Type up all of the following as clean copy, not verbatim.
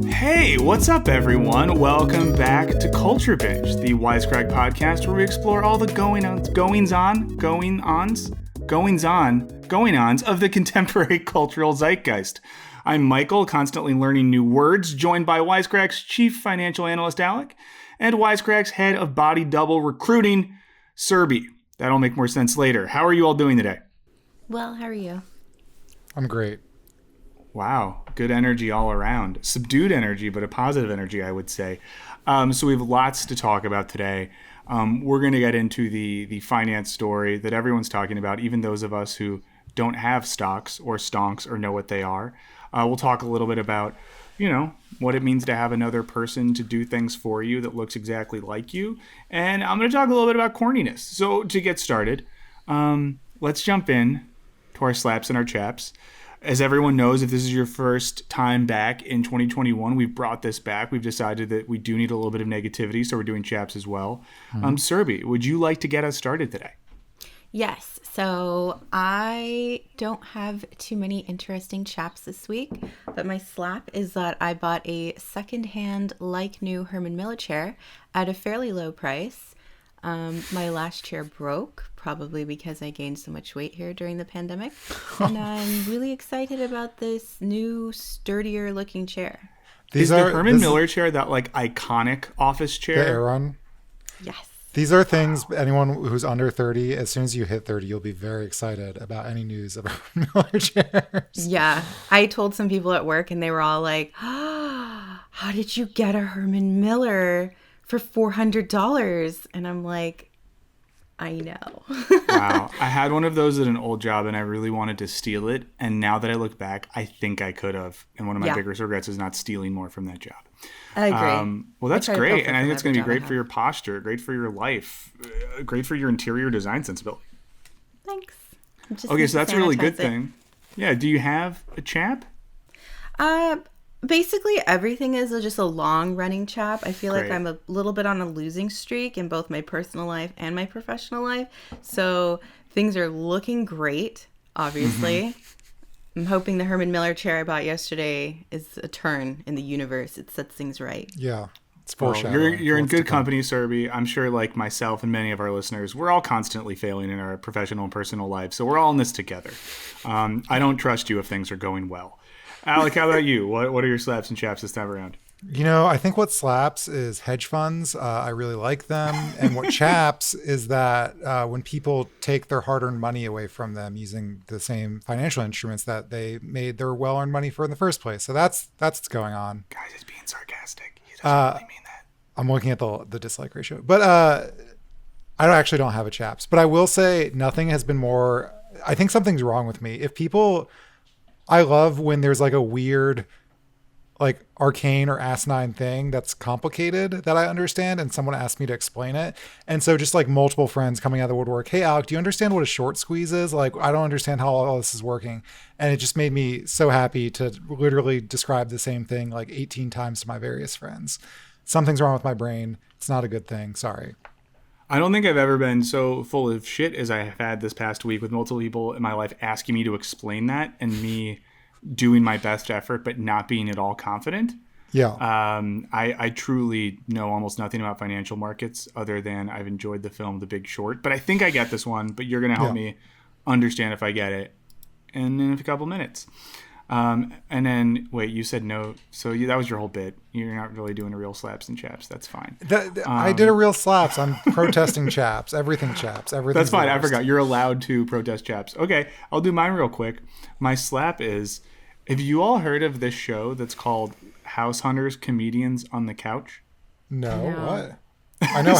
Hey, what's up, everyone? Welcome back to Culture Binge, the Wisecrack podcast where we explore all the goings-ons of the contemporary cultural zeitgeist. I'm Michael, constantly learning new words, joined by Wisecrack's chief financial analyst, Alec, and Wisecrack's head of body double recruiting, Serby. That'll make more sense later. How are you all doing today? Well, how are you? I'm great. Wow, good energy all around. Subdued energy, but a positive energy, I would say. So we have lots to talk about today. We're going to get into the finance story that everyone's talking about, even those of us who don't have stocks or stonks or know what they are. We'll talk a little bit about, what it means to have another person to do things for you that looks exactly like you. And I'm going to talk a little bit about corniness. So to get started, let's jump in to our slaps and our chaps. As everyone knows, if this is your first time back in 2021, we've brought this back. We've decided that we do need a little bit of negativity, so we're doing chaps as well. Serby, would you like to get us started today? Yes. So I don't have too many interesting chaps this week, but my slap is that I bought a secondhand, like-new Herman Miller chair at a fairly low price. My last chair broke, probably because I gained so much weight here during the pandemic. And I'm really excited about this new, sturdier looking chair. Is the Herman Miller chair that iconic office chair? The Aeron? Yes. These are things, anyone who's under 30, as soon as you hit 30, you'll be very excited about any news about Miller chairs. Yeah. I told some people at work and they were all like, how did you get a Herman Miller for $400? And I'm like, I know. Wow. I had one of those at an old job and I really wanted to steal it. And now that I look back, I think I could have. And one of my biggest regrets is not stealing more from that job. I agree. Well, that's great. And I think it's going to be great for your posture, great for your life, great for your interior design sensibility. Thanks. Okay, so that's a really good thing. Yeah. Do you have a chap? Basically, everything is just a long-running chap. I feel like I'm a little bit on a losing streak in both my personal life and my professional life. So things are looking great, obviously. Mm-hmm. I'm hoping the Herman Miller chair I bought yesterday is a turn in the universe. It sets things right. Yeah. It's foreshadowing. You're in good company, Serby. I'm sure like myself and many of our listeners, we're all constantly failing in our professional and personal lives. So we're all in this together. I don't trust you if things are going well. Alec, how about you? What are your slaps and chaps this time around? I think what slaps is hedge funds. I really like them. And what chaps is that when people take their hard-earned money away from them using the same financial instruments that they made their well-earned money for in the first place. So that's what's going on. Guys, he's being sarcastic. He doesn't really mean that. I'm looking at the dislike ratio. But I don't have a chaps. But I will say nothing has been more... I think something's wrong with me. I love when there's like a weird, like arcane or asinine thing that's complicated that I understand and someone asks me to explain it. And so just like multiple friends coming out of the woodwork, hey, Alec, do you understand what a short squeeze is? Like, I don't understand how all this is working. And it just made me so happy to literally describe the same thing like 18 times to my various friends. Something's wrong with my brain. It's not a good thing. Sorry. I don't think I've ever been so full of shit as I have had this past week with multiple people in my life asking me to explain that and me doing my best effort but not being at all confident. Yeah. I truly know almost nothing about financial markets other than I've enjoyed the film The Big Short. But I think I get this one, but you're going to help me understand if I get it in a couple minutes. And then, wait, you said no. So that was your whole bit. You're not really doing a real slaps and chaps. That's fine. I did a real slaps. I'm protesting chaps. Everything chaps. Everything. That's fine. I forgot. You're allowed to protest chaps. Okay, I'll do mine real quick. My slap is, have you all heard of this show that's called House Hunters Comedians on the Couch? No. What? I know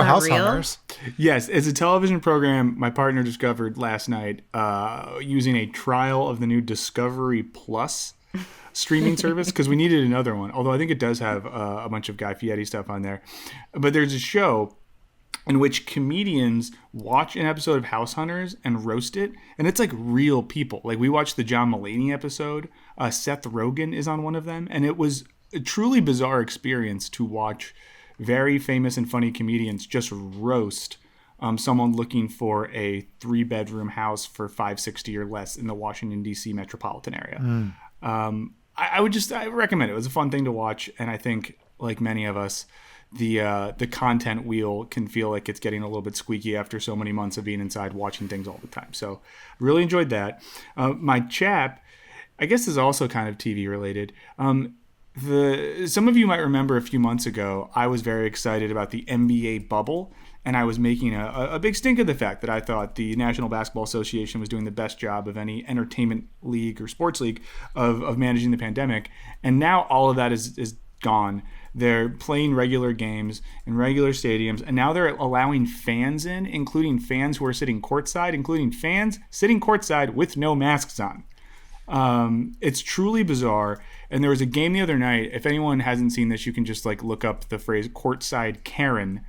House Hunters. Yes, it's a television program my partner discovered last night using a trial of the new Discovery Plus streaming service because we needed another one. Although I think it does have a bunch of Guy Fieri stuff on there. But there's a show in which comedians watch an episode of House Hunters and roast it. And it's like real people. Like we watched the John Mulaney episode. Seth Rogen is on one of them. And it was a truly bizarre experience to watch very famous and funny comedians just roast someone looking for a 3-bedroom house for $560 or less in the Washington, D.C. metropolitan area. I recommend it. It was a fun thing to watch. And I think, like many of us, the content wheel can feel like it's getting a little bit squeaky after so many months of being inside watching things all the time. So really enjoyed that. My chap, I guess, is also kind of TV related. Some of you might remember a few months ago, I was very excited about the NBA bubble, and I was making a big stink of the fact that I thought the National Basketball Association was doing the best job of any entertainment league or sports league of managing the pandemic. And now all of that is gone. They're playing regular games in regular stadiums, and now they're allowing fans in, including fans who are sitting courtside, including fans sitting courtside with no masks on. It's truly bizarre. And there was a game the other night. If anyone hasn't seen this, you can just look up the phrase courtside Karen.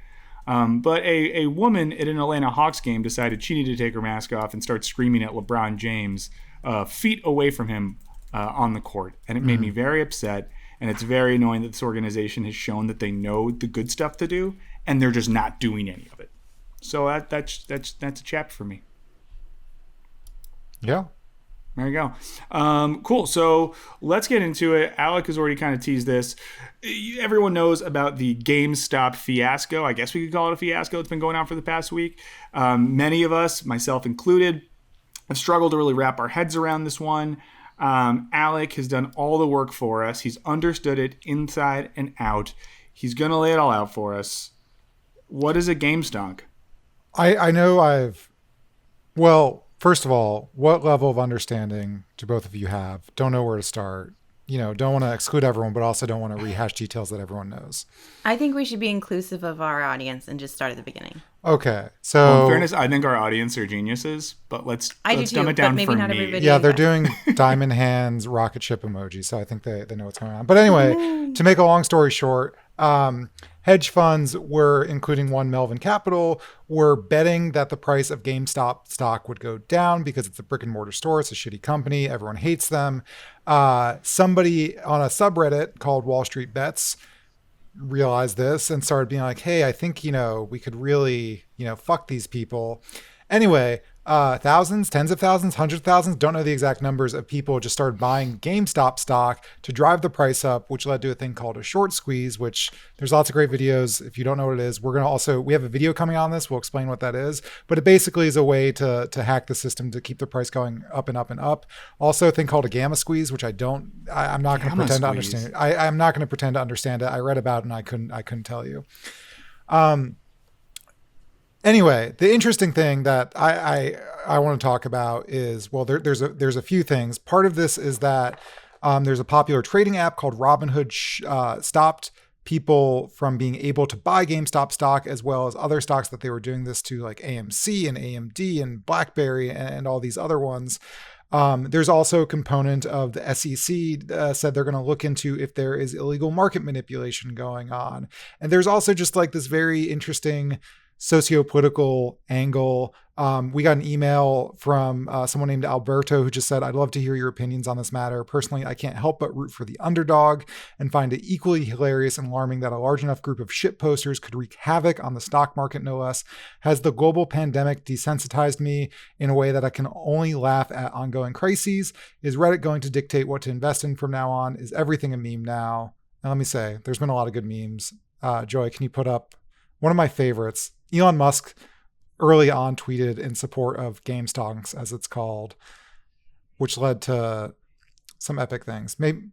But a woman at an Atlanta Hawks game decided she needed to take her mask off and start screaming at LeBron James feet away from him on the court. And it made me very upset. And it's very annoying that this organization has shown that they know the good stuff to do, and they're just not doing any of it. So that's a chapter for me. Yeah. There you go. Cool. So let's get into it. Alec has already kind of teased this. Everyone knows about the GameStop fiasco. I guess we could call it a fiasco. It's been going on for the past week. Many of us, myself included, have struggled to really wrap our heads around this one. Alec has done all the work for us. He's understood it inside and out. He's going to lay it all out for us. What is a GameStonk? I know well, first of all, what level of understanding do both of you have? Don't know where to start. Don't want to exclude everyone, but also don't want to rehash details that everyone knows. I think we should be inclusive of our audience and just start at the beginning. Okay, so in fairness, I think our audience are geniuses, but let's dumb it down but maybe for not me. everybody. yeah, they're doing diamond hands, rocket ship emoji, so I think they know what's going on. But anyway, to make a long story short, hedge funds including one Melvin Capital, were betting that the price of GameStop stock would go down because it's a brick and mortar store. It's a shitty company. Everyone hates them. Somebody on a subreddit called Wall Street Bets realized this and started being like, hey, I think, we could really, fuck these people. Anyway, thousands, tens of thousands, hundreds of thousands, don't know the exact numbers of people just started buying GameStop stock to drive the price up, which led to a thing called a short squeeze, which there's lots of great videos. If you don't know what it is, we have a video coming on this. We'll explain what that is, but it basically is a way to hack the system to keep the price going up and up and up. Also a thing called a gamma squeeze, which I'm not going to pretend to understand. I'm not going to pretend to understand it. I read about it and I couldn't tell you. Anyway, the interesting thing that I want to talk about is, well, there's a few things. Part of this is that there's a popular trading app called Robinhood stopped people from being able to buy GameStop stock as well as other stocks that they were doing this to, like AMC and AMD and BlackBerry and all these other ones. There's also a component of the SEC said they're going to look into if there is illegal market manipulation going on. And there's also just like this very interesting socio-political angle. We got an email from someone named Alberto who just said, I'd love to hear your opinions on this matter. Personally, I can't help but root for the underdog and find it equally hilarious and alarming that a large enough group of shit posters could wreak havoc on the stock market, no less. Has the global pandemic desensitized me in a way that I can only laugh at ongoing crises? Is Reddit going to dictate what to invest in from now on? Is everything a meme now? And let me say, there's been a lot of good memes. Joy, can you put up one of my favorites? Elon Musk early on tweeted in support of GameStonks, as it's called, which led to some epic things. Maybe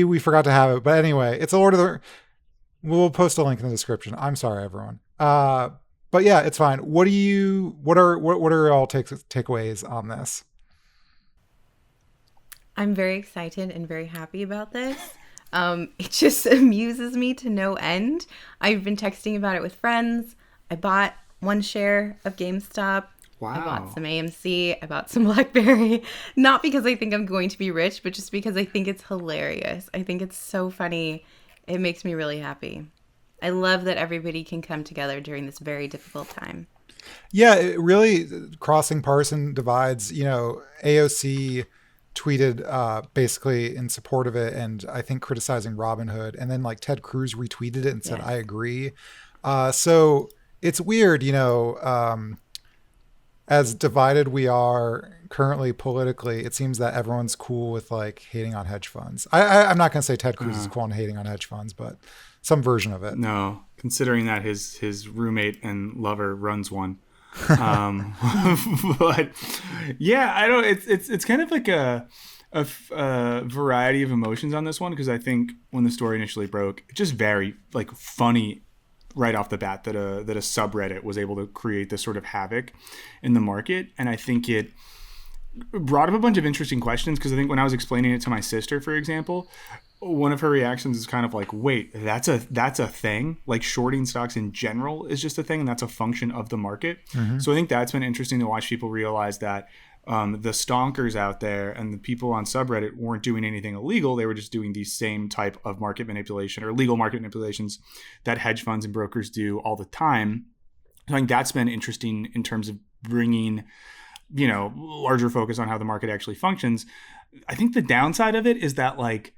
we forgot to have it, but anyway, it's a Lord of the... We'll post a link in the description. I'm sorry, everyone. But yeah, it's fine. What are all takeaways on this? I'm very excited and very happy about this. It just amuses me to no end. I've been texting about it with friends. I bought one share of GameStop. Wow. I bought some AMC. I bought some BlackBerry. Not because I think I'm going to be rich, but just because I think it's hilarious. I think it's so funny. It makes me really happy. I love that everybody can come together during this very difficult time. Yeah, it really crossing partisan divides. AOC tweeted basically in support of it and I think criticizing Robinhood, and then like Ted Cruz retweeted it and said, I agree. So it's weird, as divided we are currently politically, it seems that everyone's cool with like hating on hedge funds. I'm not going to say Ted Cruz is cool on hating on hedge funds, but some version of it. No, considering that his roommate and lover runs one. But yeah, I don't. It's kind of like a variety of emotions on this one, because I think when the story initially broke, it just very like funny right off the bat that a subreddit was able to create this sort of havoc in the market. And I think it brought up a bunch of interesting questions, because I think when I was explaining it to my sister, for example, one of her reactions is kind of like, wait, that's a thing? Like shorting stocks in general is just a thing, and that's a function of the market. Mm-hmm. So I think that's been interesting to watch people realize that the stonkers out there and the people on subreddit weren't doing anything illegal. They were just doing the same type of market manipulation or legal market manipulations that hedge funds and brokers do all the time. I think that's been interesting in terms of bringing, larger focus on how the market actually functions. I think the downside of it is that, like,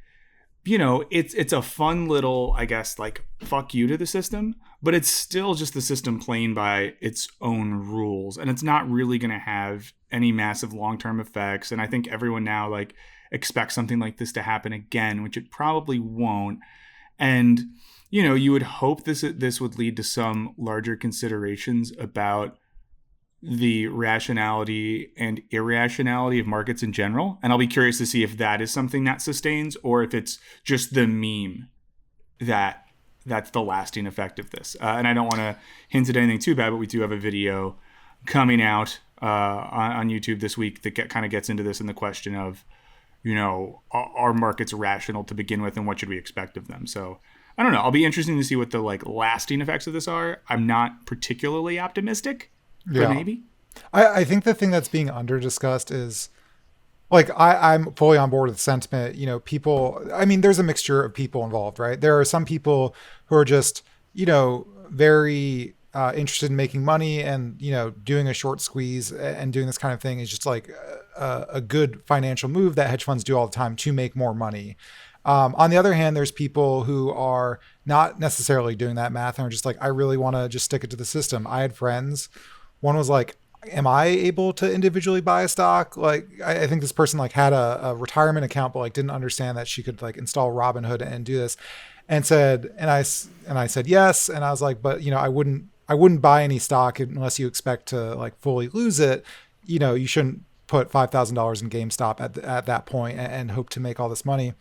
it's a fun little, I guess, like, fuck you to the system, but it's still just the system playing by its own rules, and it's not really going to have any massive long-term effects. And I think everyone now like expects something like this to happen again, which it probably won't. And you would hope this would lead to some larger considerations about the rationality and irrationality of markets in general. And I'll be curious to see if that is something that sustains, or if it's just the meme that's the lasting effect of this. And I don't want to hint at anything too bad, but we do have a video coming out on YouTube this week that kind of gets into this, in the question of, are markets rational to begin with, and what should we expect of them? So I don't know. I'll be interested to see what the like lasting effects of this are. I'm not particularly optimistic, but maybe. I think the thing that's being under discussed is, like, I'm fully on board with the sentiment. People, I mean, there's a mixture of people involved, right? There are some people who are just, very interested in making money, and, doing a short squeeze and doing this kind of thing is just like a good financial move that hedge funds do all the time to make more money. On the other hand, there's people who are not necessarily doing that math and are just like, I really want to just stick it to the system. I had friends. One was like, am I able to individually buy a stock? Like, I think this person like had a retirement account, but like didn't understand that she could like install Robinhood and do this, and I said yes. And I was like, but I wouldn't buy any stock unless you expect to like fully lose it. You shouldn't put $5,000 in GameStop at that point and hope to make all this money.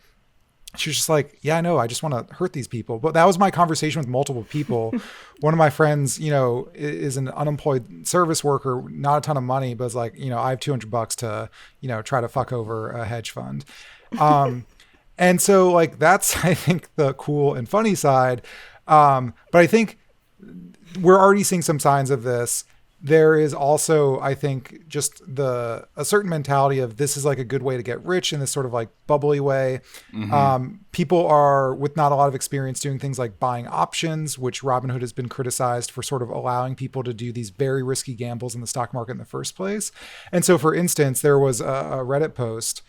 She was just like, yeah, I know, I just want to hurt these people. But that was my conversation with multiple people. One of my friends, is an unemployed service worker, not a ton of money, but it's like, I have $200 to, try to fuck over a hedge fund. And so like, that's, I think, the cool and funny side. But I think we're already seeing some signs of this. There is also, I think, just a certain mentality of this is like a good way to get rich in this sort of like bubbly way. Mm-hmm. People are with not a lot of experience doing things like buying options, which Robinhood has been criticized for sort of allowing people to do these very risky gambles in the stock market in the first place. And so, for instance, there was a Reddit post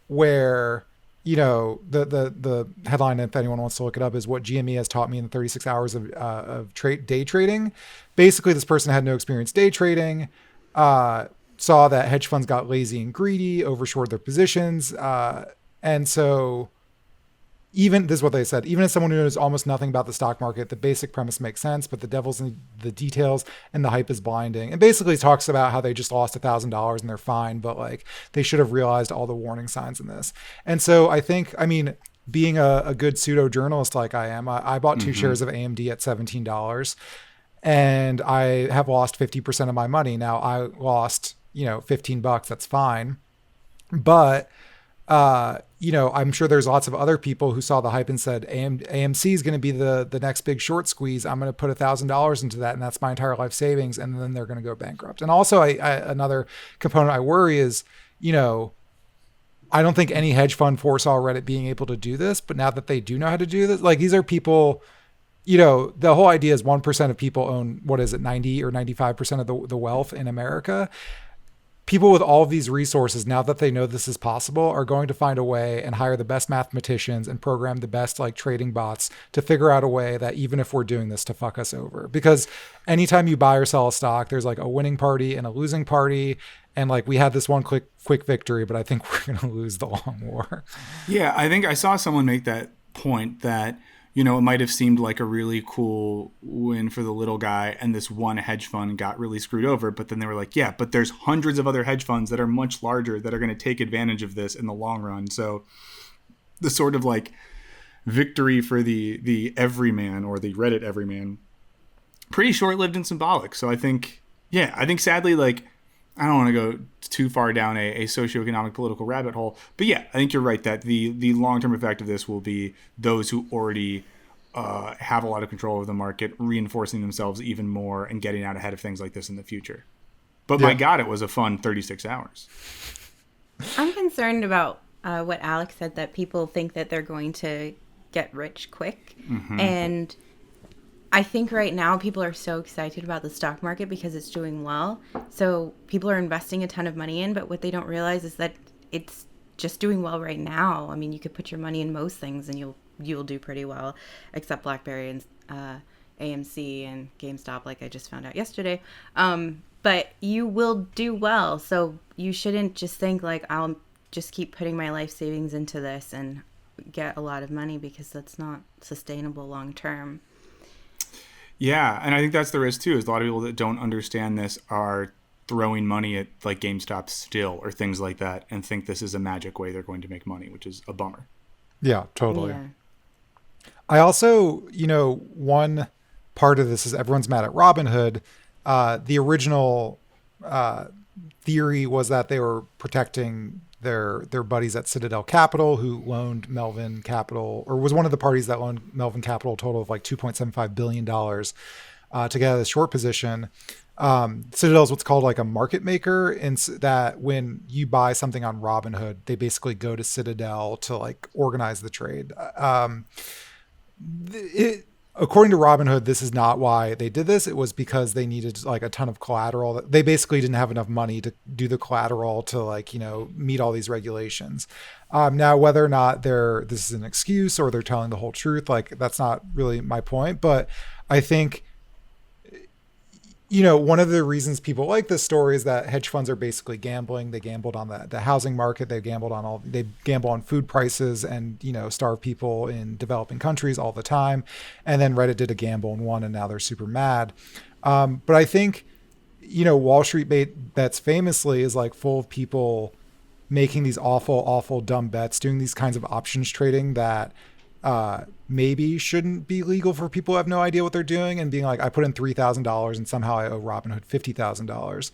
where, the headline, if anyone wants to look it up, is what GME has taught me in the 36 hours of day trading. Basically, this person had no experience day trading, saw that hedge funds got lazy and greedy, overshorted their positions. And so this is what they said, even as someone who knows almost nothing about the stock market, the basic premise makes sense, but the devil's in the details and the hype is blinding. And basically talks about how they just lost $1,000 and they're fine, but like they should have realized all the warning signs in this. And so I think, being a good pseudo journalist like I am, I bought 2 shares of AMD at $17 and I have lost 50% of my money. Now I lost, $15, that's fine. But I'm sure there's lots of other people who saw the hype and said, AMC is going to be the next big short squeeze. I'm going to put $1,000 into that, and that's my entire life savings. And then they're going to go bankrupt. And also, another component I worry is, I don't think any hedge fund foresaw Reddit being able to do this. But now that they do know how to do this, like these are people, the whole idea is 1% of people own, 90 or 95% of the wealth in America. people with all of these resources, now that they know this is possible, are going to find a way and hire the best mathematicians and program the best like trading bots to figure out a way that even if we're doing this to fuck us over, because anytime you buy or sell a stock, there's like a winning party and a losing party. And like we had this one quick victory, but I think we're going to lose the long war. Yeah, I think I saw someone make that point that, you know, it might have seemed like a really cool win for the little guy and this one hedge fund got really screwed over. But then they were like, yeah, but there's hundreds of other hedge funds that are much larger that are going to take advantage of this in the long run. So the sort of like victory for the everyman or the Reddit everyman, pretty short-lived and symbolic. So I think sadly, like, I don't want to go too far down a socioeconomic political rabbit hole, but yeah, I think you're right that the long-term effect of this will be those who already have a lot of control over the market reinforcing themselves even more and getting out ahead of things like this in the future. But my God, it was a fun 36 hours. I'm concerned about what Alex said, that people think that they're going to get rich quick. Mm-hmm. And I think right now people are so excited about the stock market because it's doing well. So people are investing a ton of money in, but what they don't realize is that it's just doing well right now. I mean, you could put your money in most things and you'll do pretty well, except BlackBerry and AMC and GameStop, like I just found out yesterday. But you will do well. So you shouldn't just think like, I'll just keep putting my life savings into this and get a lot of money, because that's not sustainable long term. Yeah, and I think that's the risk too, is a lot of people that don't understand this are throwing money at like GameStop still or things like that and think this is a magic way they're going to make money, which is a bummer. Yeah, totally. Yeah. I also, one part of this is everyone's mad at Robinhood. The original theory was that they were protecting their buddies at Citadel Capital, who loaned Melvin Capital, or was one of the parties that loaned Melvin Capital a total of like $2.75 billion to get out of the short position. Citadel is what's called like a market maker, and that when you buy something on Robinhood, they basically go to Citadel to like organize the trade. According to Robinhood, this is not why they did this. It was because they needed like a ton of collateral. They basically didn't have enough money to do the collateral to like, meet all these regulations. Now, whether or not this is an excuse or they're telling the whole truth, like that's not really my point. But I think, one of the reasons people like this story is that hedge funds are basically gambling. They gambled on the housing market. They gamble on food prices and, starve people in developing countries all the time. And then Reddit did a gamble and won, and now they're super mad. But I think, Wall Street bets famously is like full of people making these awful, awful dumb bets, doing these kinds of options trading that maybe shouldn't be legal for people who have no idea what they're doing, and being like, I put in $3,000 and somehow I owe Robinhood $50,000.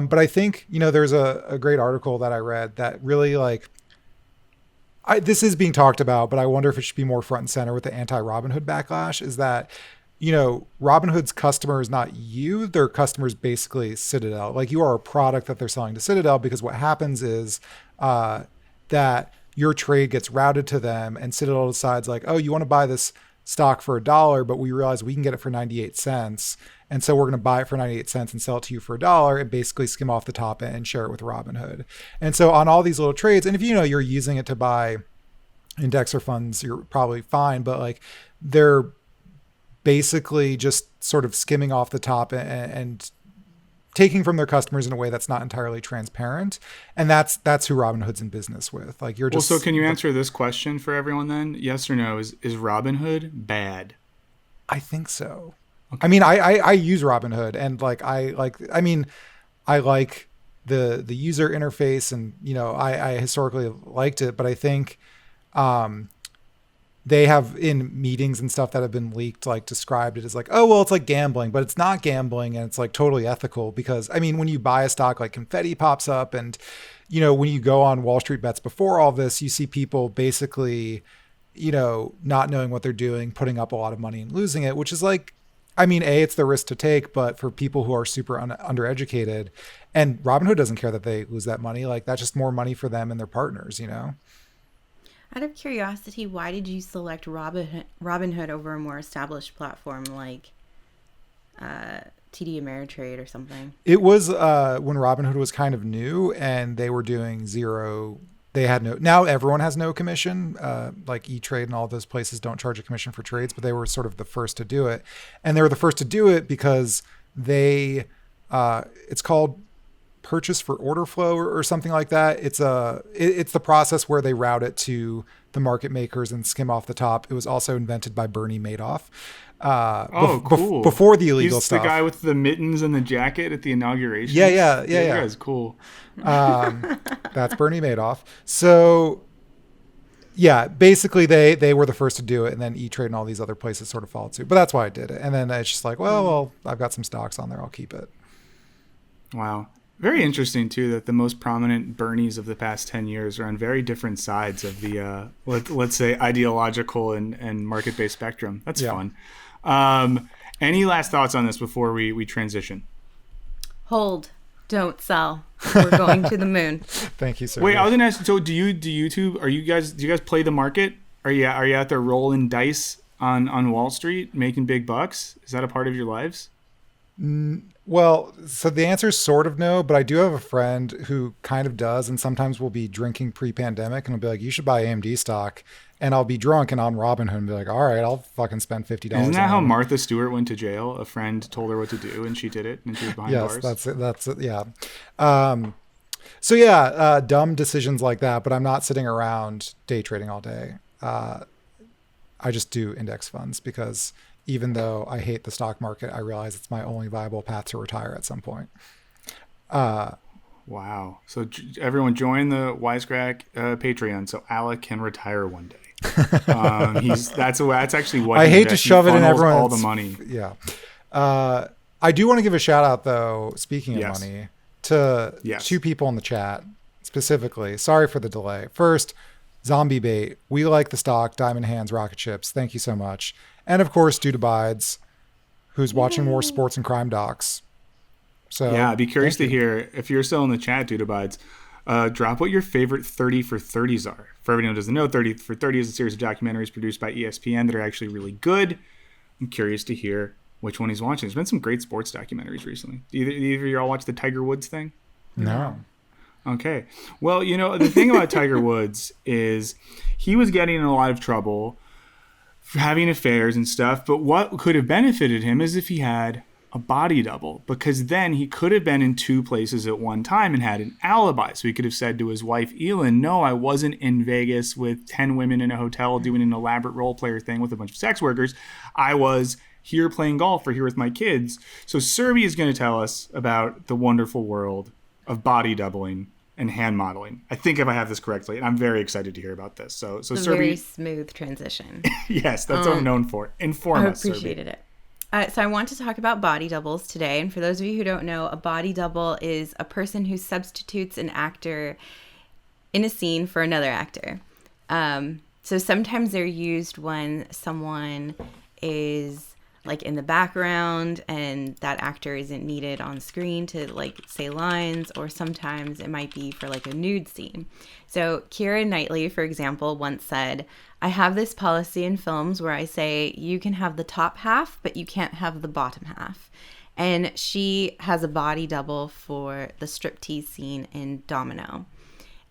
But I think, there's a great article that I read that really like, this is being talked about, but I wonder if it should be more front and center with the anti-Robinhood backlash, is that, Robinhood's customer is not you, their customer is basically Citadel. Like, you are a product that they're selling to Citadel, because what happens is that your trade gets routed to them, and Citadel decides like, oh, you want to buy this stock for $1, but we realize we can get it for 98 cents. And so we're going to buy it for 98 cents and sell it to you for $1 and basically skim off the top and share it with Robinhood. And so on all these little trades, and if you're using it to buy index or funds, you're probably fine, but like they're basically just sort of skimming off the top and taking from their customers in a way that's not entirely transparent. And that's who Robinhood's in business with. Like, you're just... Well, so can you answer this question for everyone then? Yes or no? Is Robinhood bad? I think so. Okay. I mean, I use Robinhood, and like, I like the user interface, and, I historically liked it, but I think, they have in meetings and stuff that have been leaked, like described it as like, oh, well, it's like gambling, but it's not gambling. And it's like totally ethical, because I mean, when you buy a stock, like confetti pops up, and, when you go on Wall Street Bets before all this, you see people basically, not knowing what they're doing, putting up a lot of money and losing it, which is like, I mean, it's the risk to take, but for people who are super undereducated, and Robinhood doesn't care that they lose that money, like that's just more money for them and their partners, Out of curiosity, why did you select Robinhood over a more established platform like TD Ameritrade or something. It was when Robinhood was kind of new and they were doing zero. They had no, now everyone has no commission. Like E-Trade and all those places don't charge a commission for trades, but they were sort of the first to do it. And they were the first to do it because they, it's called purchase for order flow or something like that. It's the process where they route it to the market makers and skim off the top. It was also invented by Bernie Madoff. Cool. Before the illegal He's stuff. the guy with the mittens and the jacket at the inauguration. Yeah. That guy's cool. That's Bernie Madoff. So yeah, basically they were the first to do it, and then E-Trade and all these other places sort of followed suit. But that's why I did it. And then it's just like, well, I've got some stocks on there. I'll keep it. Wow. Very interesting, too, that the most prominent Bernies of the past 10 years are on very different sides of the, let's say, ideological and market-based spectrum. That's fun. Any last thoughts on this before we transition? Hold. Don't sell. We're going to the moon. Thank you, sir. Wait, I was going to ask, so do YouTube, do you guys play the market? Are you out there rolling dice on Wall Street, making big bucks? Is that a part of your lives? Well, so the answer is sort of no, but I do have a friend who kind of does, and sometimes we'll be drinking pre-pandemic, and he'll be like, you should buy AMD stock, and I'll be drunk and on Robinhood and be like, all right, I'll fucking spend $50. Isn't that how Martha Stewart went to jail? A friend told her what to do, and she did it, and she was behind bars? Yes, that's it, yeah. So yeah, dumb decisions like that, but I'm not sitting around day trading all day. I just do index funds because even though I hate the stock market, I realize it's my only viable path to retire at some point. Wow. So everyone join the Wisecrack Patreon so Alec can retire one day. That's actually what I hate to shove it in everyone's all the money. Yeah. I do want to give a shout out though, speaking of money, to two people in the chat specifically. Sorry for the delay. First, Zombie Bait. We like the stock, Diamond Hands, Rocket Ships. Thank you so much. And of course, Dude Abides, who's watching more sports and crime docs. So yeah, I'd be curious to hear if you're still in the chat, Dude Abides. Drop what your favorite 30 for 30s are. For everyone who doesn't know, 30 for 30 is a series of documentaries produced by ESPN that are actually really good. I'm curious to hear which one he's watching. There's been some great sports documentaries recently. Either of you all watch the Tiger Woods thing? No. Okay. Well, the thing about Tiger Woods is he was getting in a lot of trouble for having affairs and stuff, but what could have benefited him is if he had a body double, because then he could have been in two places at one time and had an alibi. So he could have said to his wife, Elin, no, I wasn't in Vegas with 10 women in a hotel doing an elaborate role player thing with a bunch of sex workers. I was here playing golf or here with my kids. So Serby is going to tell us about the wonderful world of body doubling and hand modeling. I think if I have this correctly, and I'm very excited to hear about this. So Serby, very smooth transition. Yes, that's what I'm known for. Inform us, I appreciated it. So I want to talk about body doubles today. And for those of you who don't know, a body double is a person who substitutes an actor in a scene for another actor. So sometimes they're used when someone is like in the background and that actor isn't needed on screen to like say lines, or sometimes it might be for like a nude scene. So Keira Knightley, for example, once said, I have this policy in films where I say you can have the top half, but you can't have the bottom half. And she has a body double for the striptease scene in Domino.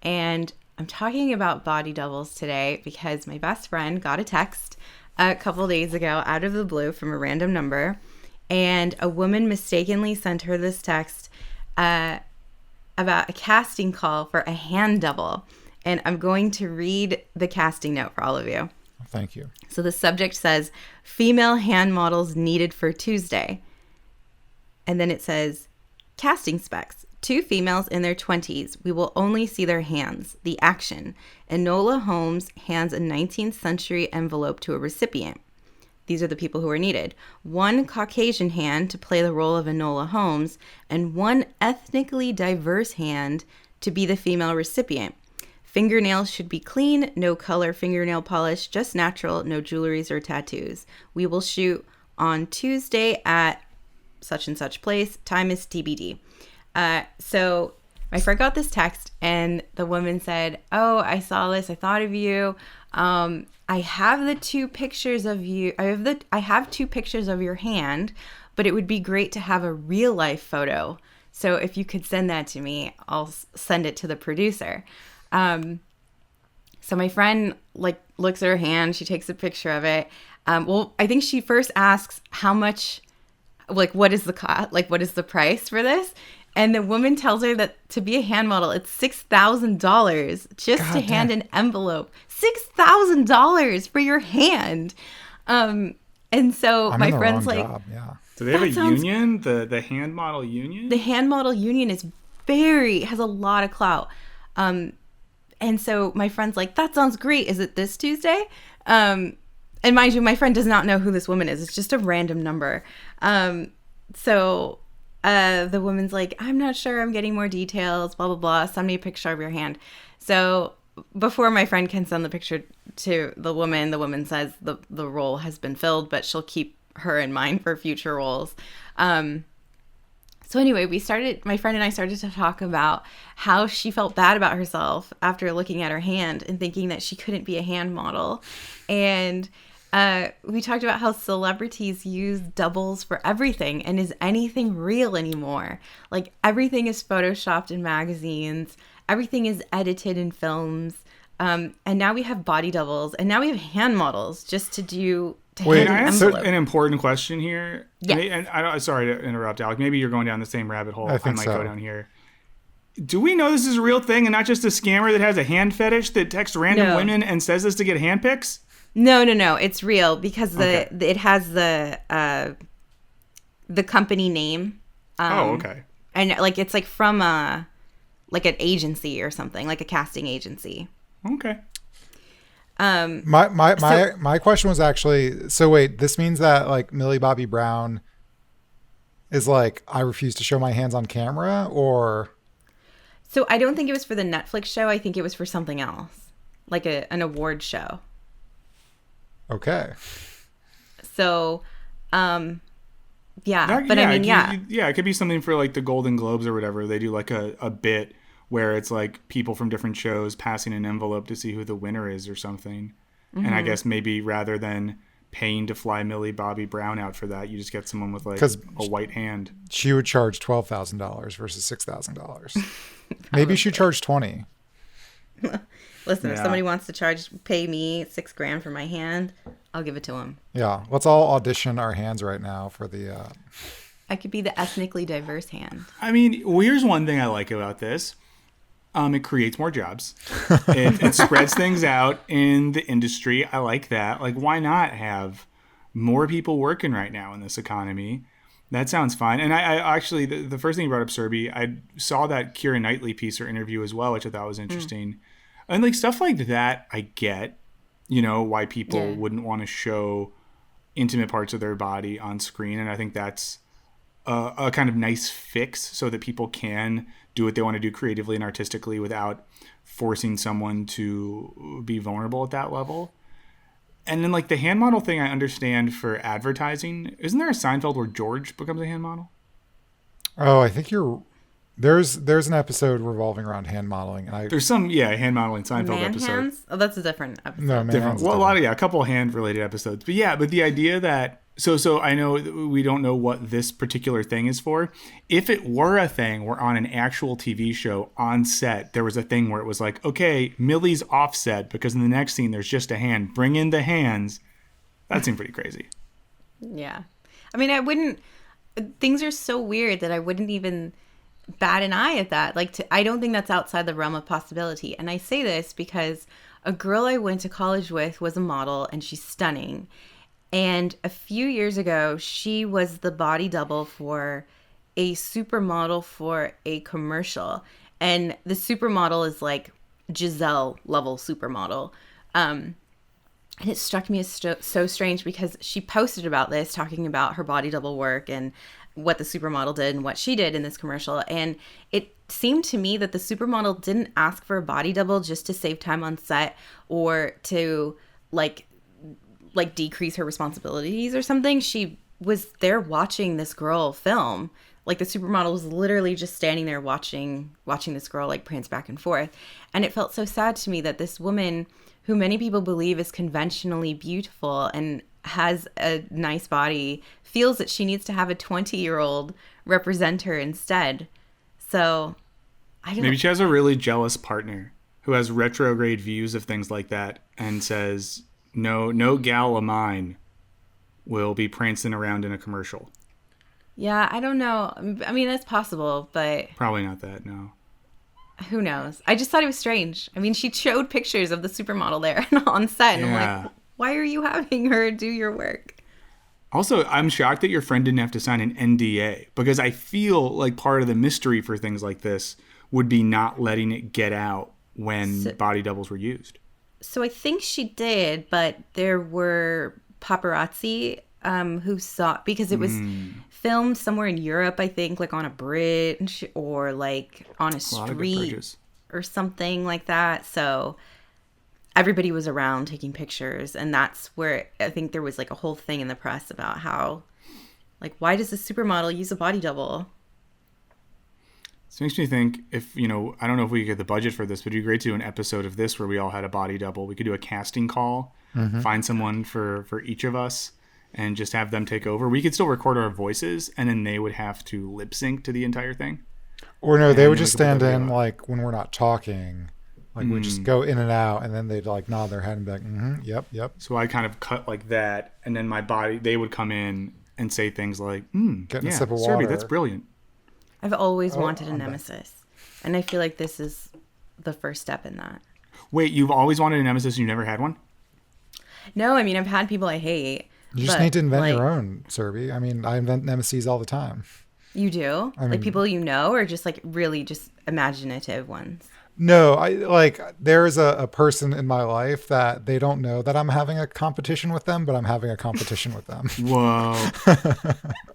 And I'm talking about body doubles today because my best friend got a text a couple days ago out of the blue from a random number, and a woman mistakenly sent her this text about a casting call for a hand double. And I'm going to read the casting note for all of you. Thank you. So the subject says, female hand models needed for Tuesday. And then it says, casting specs. 2 females in their 20s. We will only see their hands. The action. Enola Holmes hands a 19th century envelope to a recipient. These are the people who are needed. 1 Caucasian hand to play the role of Enola Holmes, and 1 ethnically diverse hand to be the female recipient. Fingernails should be clean, no color fingernail polish, just natural, no jewelries or tattoos. We will shoot on Tuesday at such and such place. Time is TBD. So my friend got this text and the woman said, oh, I saw this. I thought of you. I have the 2 pictures of you. I have 2 pictures of your hand, but it would be great to have a real life photo. So if you could send that to me, I'll send it to the producer. So my friend looks at her hand. She takes a picture of it. Well, I think she first asks how much, what is the cost? What is the price for this? And the woman tells her that to be a hand model, it's $6,000 just to hand an envelope. $6,000 for your hand. And so my friend's like, yeah. Do they have a union? The hand model union? The hand model union has a lot of clout. And so my friend's like, that sounds great. Is it this Tuesday? And mind you, my friend does not know who this woman is. It's just a random number. So the woman's like, I'm not sure. I'm getting more details, blah, blah, blah. Send me a picture of your hand. So before my friend can send the picture to the woman says the role has been filled, but she'll keep her in mind for future roles. So anyway, my friend and I started to talk about how she felt bad about herself after looking at her hand and thinking that she couldn't be a hand model. And we talked about how celebrities use doubles for everything. And is anything real anymore? Everything is photoshopped in magazines. Everything is edited in films. And now we have body doubles. And now we have hand models just to do... Wait, can I ask an important question here? Yes. And sorry to interrupt, Alec. Maybe you're going down the same rabbit hole. I might go down here. Do we know this is a real thing and not just a scammer that has a hand fetish that texts random women and says this to get hand pics? No. It's real because it has the company name. Okay. And it's from an agency or something, like a casting agency. Okay. My question was actually, so wait, this means that Millie Bobby Brown is I refuse to show my hands on camera, or? So I don't think it was for the Netflix show. I think it was for something else, an award show. Okay. So, it could be something for the Golden Globes or whatever. They do a bit where it's people from different shows passing an envelope to see who the winner is or something. Mm-hmm. And I guess maybe rather than paying to fly Millie Bobby Brown out for that, you just get someone with a white hand. She would charge $12,000 versus $6,000. Maybe she charged $20,000. Listen, if somebody wants to pay me $6,000 for my hand, I'll give it to them. Yeah. Let's all audition our hands right now for the... I could be the ethnically diverse hand. I mean, here's one thing I like about this. It creates more jobs. It spreads things out in the industry. I like that. Why not have more people working right now in this economy? That sounds fine. And I actually, the first thing you brought up, Serby, I saw that Keira Knightley piece or interview as well, which I thought was interesting. And stuff like that, I get, why people wouldn't want to show intimate parts of their body on screen. And I think that's a kind of nice fix so that people can do what they want to do creatively and artistically without forcing someone to be vulnerable at that level. And then the hand model thing I understand for advertising. Isn't there a Seinfeld where George becomes a hand model? Oh, I think there's an episode revolving around hand modeling. And there's some hand modeling Seinfeld episode. Hands? Oh, that's a different episode. No, different. Well, a couple hand related episodes. But the idea that So I know we don't know what this particular thing is for. If it were a thing where on an actual TV show on set, there was a thing where it was okay, Millie's offset because in the next scene there's just a hand. Bring in the hands. That seemed pretty crazy. Yeah. I mean, I wouldn't... Things are so weird that I wouldn't even bat an eye at that. I don't think that's outside the realm of possibility. And I say this because a girl I went to college with was a model and she's stunning. And a few years ago, she was the body double for a supermodel for a commercial. And the supermodel is Giselle level supermodel. And it struck me as so strange because she posted about this, talking about her body double work and what the supermodel did and what she did in this commercial. And it seemed to me that the supermodel didn't ask for a body double just to save time on set or to decrease her responsibilities or something. She was there watching this girl film. The supermodel was literally just standing there watching this girl prance back and forth. And it felt so sad to me that this woman, who many people believe is conventionally beautiful and has a nice body, feels that she needs to have a 20-year-old represent her instead. So I don't Maybe she has a really jealous partner who has retrograde views of things like that and says, no gal of mine will be prancing around in a commercial. Yeah, I don't know. I mean, that's possible, but Probably not that, no. who knows? I just thought it was strange. I mean, she showed pictures of the supermodel there on set, and I'm Yeah. like, why are you having her do your work? Also, I'm shocked that your friend didn't have to sign an NDA, because I feel like part of the mystery for things like this would be not letting it get out when body doubles were used. So I think she did, but there were paparazzi who saw, because it was filmed somewhere in Europe, I think, like on a bridge or like on a lot of good street bridges. or something like that. So everybody was around taking pictures, and that's where I think there was like a whole thing in the press about how, like, why does a supermodel use a body double? This makes me think, if, I don't know if we could get the budget for this, but it'd be great to do an episode of this where we all had a body double. We could do a casting call, find someone for each of us, and just have them take over. We could still record our voices, and then they would have to lip sync to the entire thing. Or no, they And would we just could put stand the in video like when we're not talking. Like we just go in and out, and then they'd like nod their head and be like, yep. So I kind of cut like that, and then they would come in and say things like, Getting a sip of Serby, water. that's brilliant. I've always wanted a nemesis, and I feel like this is the first step in that. Wait, you've always wanted a nemesis and you never had one? No, I mean, I've had people I hate. You just but, need to invent like, your own, Serby. I mean, I invent nemesis all the time. You do? mean- Like people you know, or just like really just imaginative ones? No, I like there's a person in my life that they don't know that I'm having a competition with them, but I'm having a competition with them. Whoa.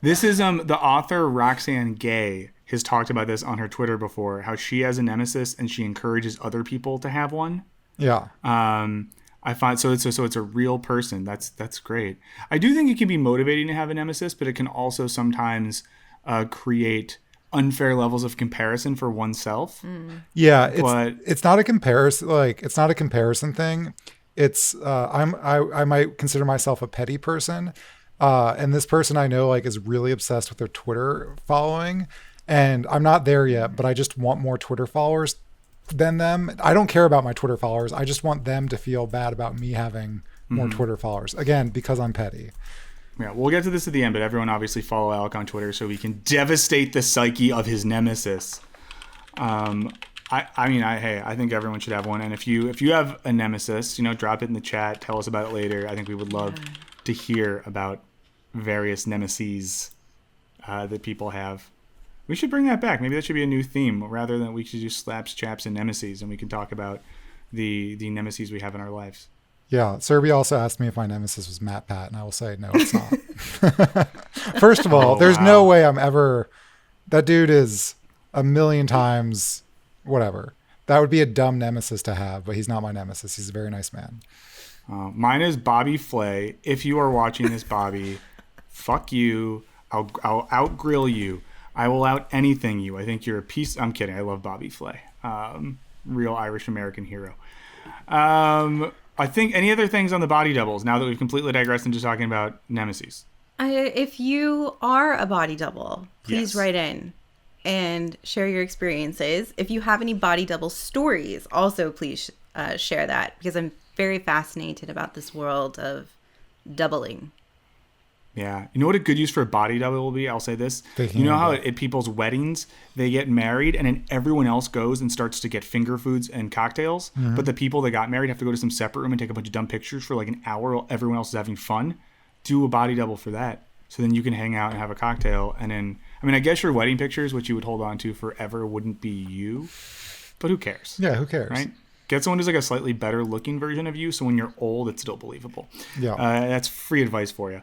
This is the author Roxanne Gay has talked about this on her Twitter before, how she has a nemesis and she encourages other people to have one. Yeah. I find so it's a real person. That's great. I do think it can be motivating to have a nemesis, but it can also sometimes create unfair levels of comparison for oneself. Yeah, But- it's not a comparison. Like it's not a comparison thing. It's I might consider myself a petty person, and this person I know like is really obsessed with their Twitter following, and I'm not there yet, but I just want more Twitter followers than them. I don't care about my Twitter followers. I just want them to feel bad about me having more Twitter followers. Again, because I'm petty. Yeah, we'll get to this at the end, but everyone obviously follow Alec on Twitter so we can devastate the psyche of his nemesis. I think everyone should have one. And if you have a nemesis, drop it in the chat. Tell us about it later. I think we would love to hear about various nemeses that people have. We should bring that back. Maybe that should be a new theme, rather than we should do slaps, chaps, and nemesis, and we can talk about the nemeses we have in our lives. Yeah, Serby also asked me if my nemesis was Matt Pat, and I will say no, it's not. First of all, there's no way I'm ever. That dude is a million times whatever. That would be a dumb nemesis to have, but he's not my nemesis. He's a very nice man. Mine is Bobby Flay. If you are watching this, Bobby, fuck you. I'll out-grill you. I will out anything you. I think you're a piece. I'm kidding. I love Bobby Flay. Real Irish-American hero. I think any other things on the body doubles, now that we've completely digressed into talking about nemesis? If you are a body double, please Yes. write in and share your experiences. If you have any body double stories, also please share that, because I'm very fascinated about this world of doubling. Yeah. You know what a good use for a body double will be? I'll say this. Thinking You know how about at people's weddings, they get married and then everyone else goes and starts to get finger foods and cocktails, but the people that got married have to go to some separate room and take a bunch of dumb pictures for like an hour while everyone else is having fun? Do a body double for that. So then you can hang out and have a cocktail. And then, I guess your wedding pictures, which you would hold on to forever, wouldn't be you. But who cares? Yeah, who cares? Right? Get someone who's like a slightly better looking version of you, so when you're old, it's still believable. Yeah. That's free advice for you.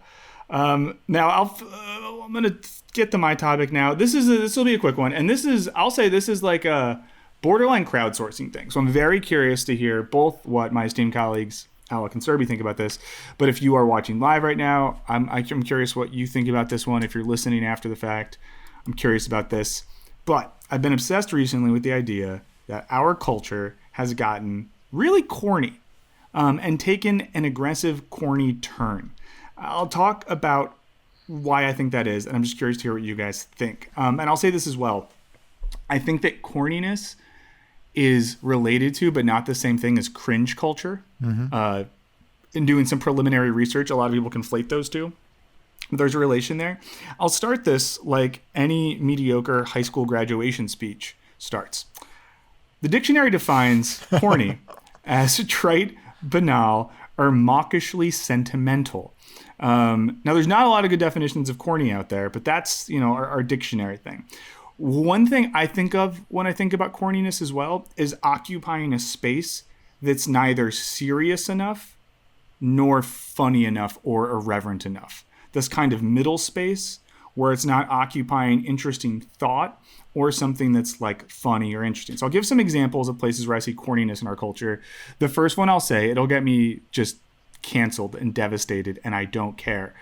Now I'm gonna get to my topic now. This will be a quick one, and I'll say this is like a borderline crowdsourcing thing. So I'm very curious to hear both what my esteemed colleagues Alec and Serby think about this. But if you are watching live right now, I'm curious what you think about this one. If you're listening after the fact, I'm curious about this. But I've been obsessed recently with the idea that our culture has gotten really corny, and taken an aggressive, corny turn. I'll talk about why I think that is, and I'm just curious to hear what you guys think. And I'll say this as well. I think that corniness is related to, but not the same thing as cringe culture. In doing some preliminary research, a lot of people conflate those two. There's a relation there. I'll start this like any mediocre high school graduation speech starts. The dictionary defines corny as trite, banal, or mawkishly sentimental. Now, there's not a lot of good definitions of corny out there, but that's, our dictionary thing. One thing I think of when I think about corniness as well is occupying a space that's neither serious enough nor funny enough or irreverent enough. This kind of middle space where it's not occupying interesting thought or something that's like funny or interesting. So I'll give some examples of places where I see corniness in our culture. The first one I'll say, it'll get me just canceled and devastated, and I don't care.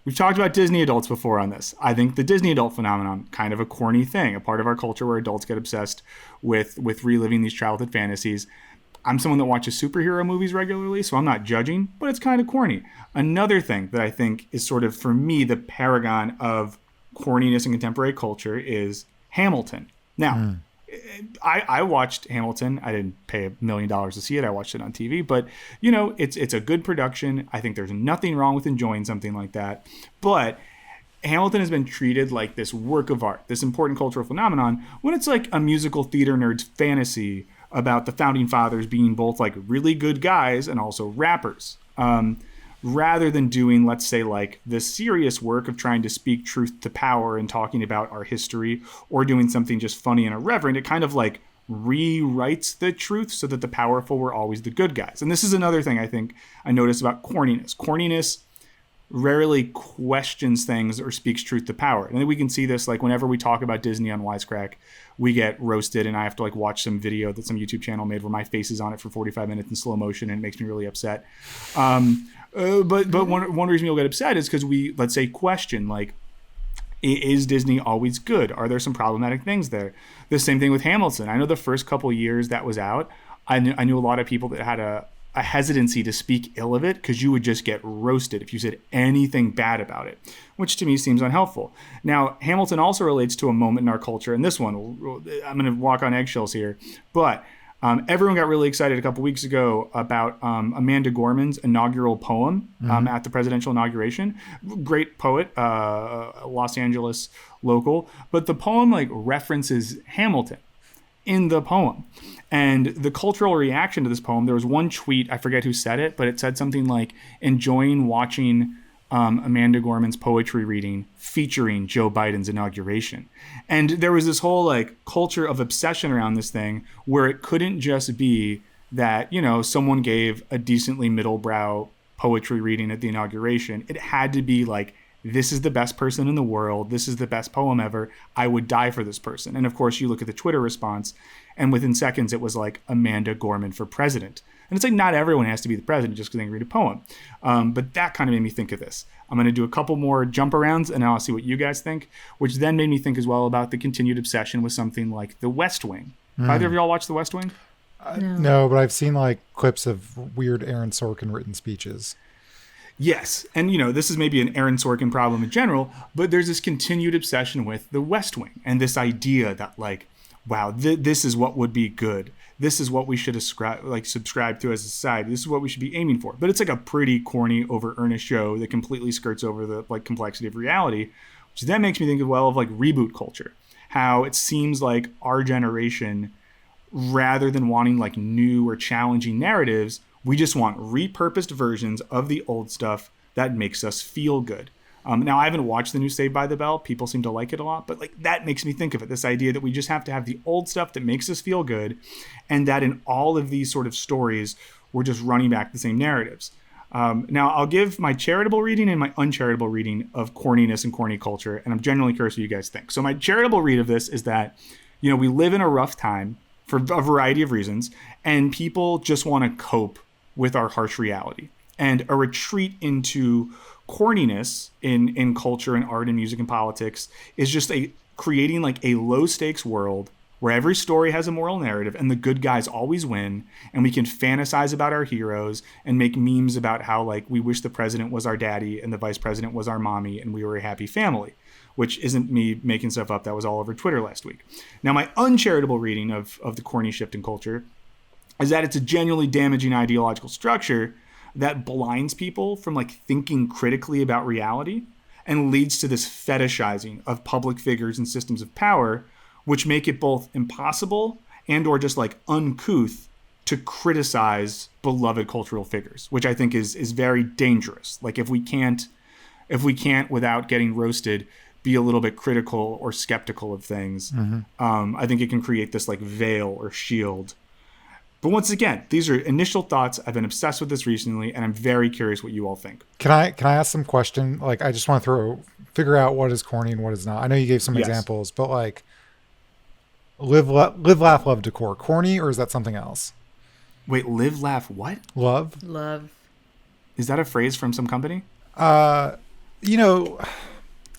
We've talked about Disney adults before on this. I think the Disney adult phenomenon, kind of a corny thing, a part of our culture where adults get obsessed with reliving these childhood fantasies. I'm someone that watches superhero movies regularly, so I'm not judging, but it's kind of corny. Another thing that I think is sort of, for me, the paragon of corniness in contemporary culture is Hamilton. Now, I watched Hamilton. I didn't pay $1 million to see it. I watched it on TV, but it's a good production. I think there's nothing wrong with enjoying something like that. But Hamilton has been treated like this work of art, this important cultural phenomenon, when it's like a musical theater nerd's fantasy about the founding fathers being both like really good guys and also rappers. Rather than doing, let's say, like the serious work of trying to speak truth to power and talking about our history, or doing something just funny and irreverent, it kind of like rewrites the truth so that the powerful were always the good guys. And this is another thing I think I noticed about corniness. Corniness rarely questions things or speaks truth to power. And then we can see this like whenever we talk about Disney on Wisecrack, we get roasted and I have to like watch some video that some YouTube channel made where my face is on it for 45 minutes in slow motion and it makes me really upset. But one reason you'll get upset is because we, let's say, question like, is Disney always good? Are there some problematic things there? The same thing with Hamilton. I know the first couple years that was out, I knew a lot of people that had a hesitancy to speak ill of it because you would just get roasted if you said anything bad about it, which to me seems unhelpful. Now, Hamilton also relates to a moment in our culture, and this one, I'm going to walk on eggshells here, but everyone got really excited a couple weeks ago about Amanda Gorman's inaugural poem at the presidential inauguration. Great poet, Los Angeles local, but the poem like references Hamilton in the poem. And the cultural reaction to this poem, there was one tweet, I forget who said it, but it said something like, enjoying watching Amanda Gorman's poetry reading featuring Joe Biden's inauguration. And there was this whole like culture of obsession around this thing where it couldn't just be that, someone gave a decently middlebrow poetry reading at the inauguration. It had to be like, this is the best person in the world. This is the best poem ever. I would die for this person. And of course, you look at the Twitter response, and within seconds, it was like Amanda Gorman for president. And it's like not everyone has to be the president just because they can read a poem. But that kind of made me think of this. I'm going to do a couple more jump arounds, and I'll see what you guys think, which then made me think as well about the continued obsession with something like The West Wing. Either of y'all watch The West Wing? No, but I've seen like clips of weird Aaron Sorkin written speeches. Yes. And, this is maybe an Aaron Sorkin problem in general, but there's this continued obsession with the West Wing and this idea that like, wow, this is what would be good. This is what we should subscribe to as a society. This is what we should be aiming for. But it's like a pretty corny, over earnest show that completely skirts over the like complexity of reality, which then makes me think of like reboot culture, how it seems like our generation, rather than wanting like new or challenging narratives, we just want repurposed versions of the old stuff that makes us feel good. Now, I haven't watched the new Saved by the Bell. People seem to like it a lot, but like that makes me think of it. This idea that we just have to have the old stuff that makes us feel good, and that in all of these sort of stories, we're just running back the same narratives. Now, I'll give my charitable reading and my uncharitable reading of corniness and corny culture, and I'm genuinely curious what you guys think. So my charitable read of this is that, we live in a rough time for a variety of reasons, and people just want to cope with our harsh reality. And a retreat into corniness in culture and art and music and politics is just creating like a low stakes world where every story has a moral narrative and the good guys always win, and we can fantasize about our heroes and make memes about how, like, we wish the president was our daddy and the vice president was our mommy and we were a happy family, which isn't me making stuff up. That was all over Twitter last week. Now, my uncharitable reading of the corny shift in culture is that it's a genuinely damaging ideological structure that blinds people from, like, thinking critically about reality and leads to this fetishizing of public figures and systems of power, which make it both impossible and or just, like, uncouth to criticize beloved cultural figures, which I think is very dangerous. Like, if we can't without getting roasted be a little bit critical or skeptical of things, I think it can create this, like, veil or shield. But once again, these are initial thoughts. I've been obsessed with this recently, and I'm very curious what you all think. Can I ask some question? Like, I just want to figure out what is corny and what is not. I know you gave some examples, but, like, live, laugh, love decor. Corny, or is that something else? Wait, live, laugh, what? Love. Is that a phrase from some company? You know,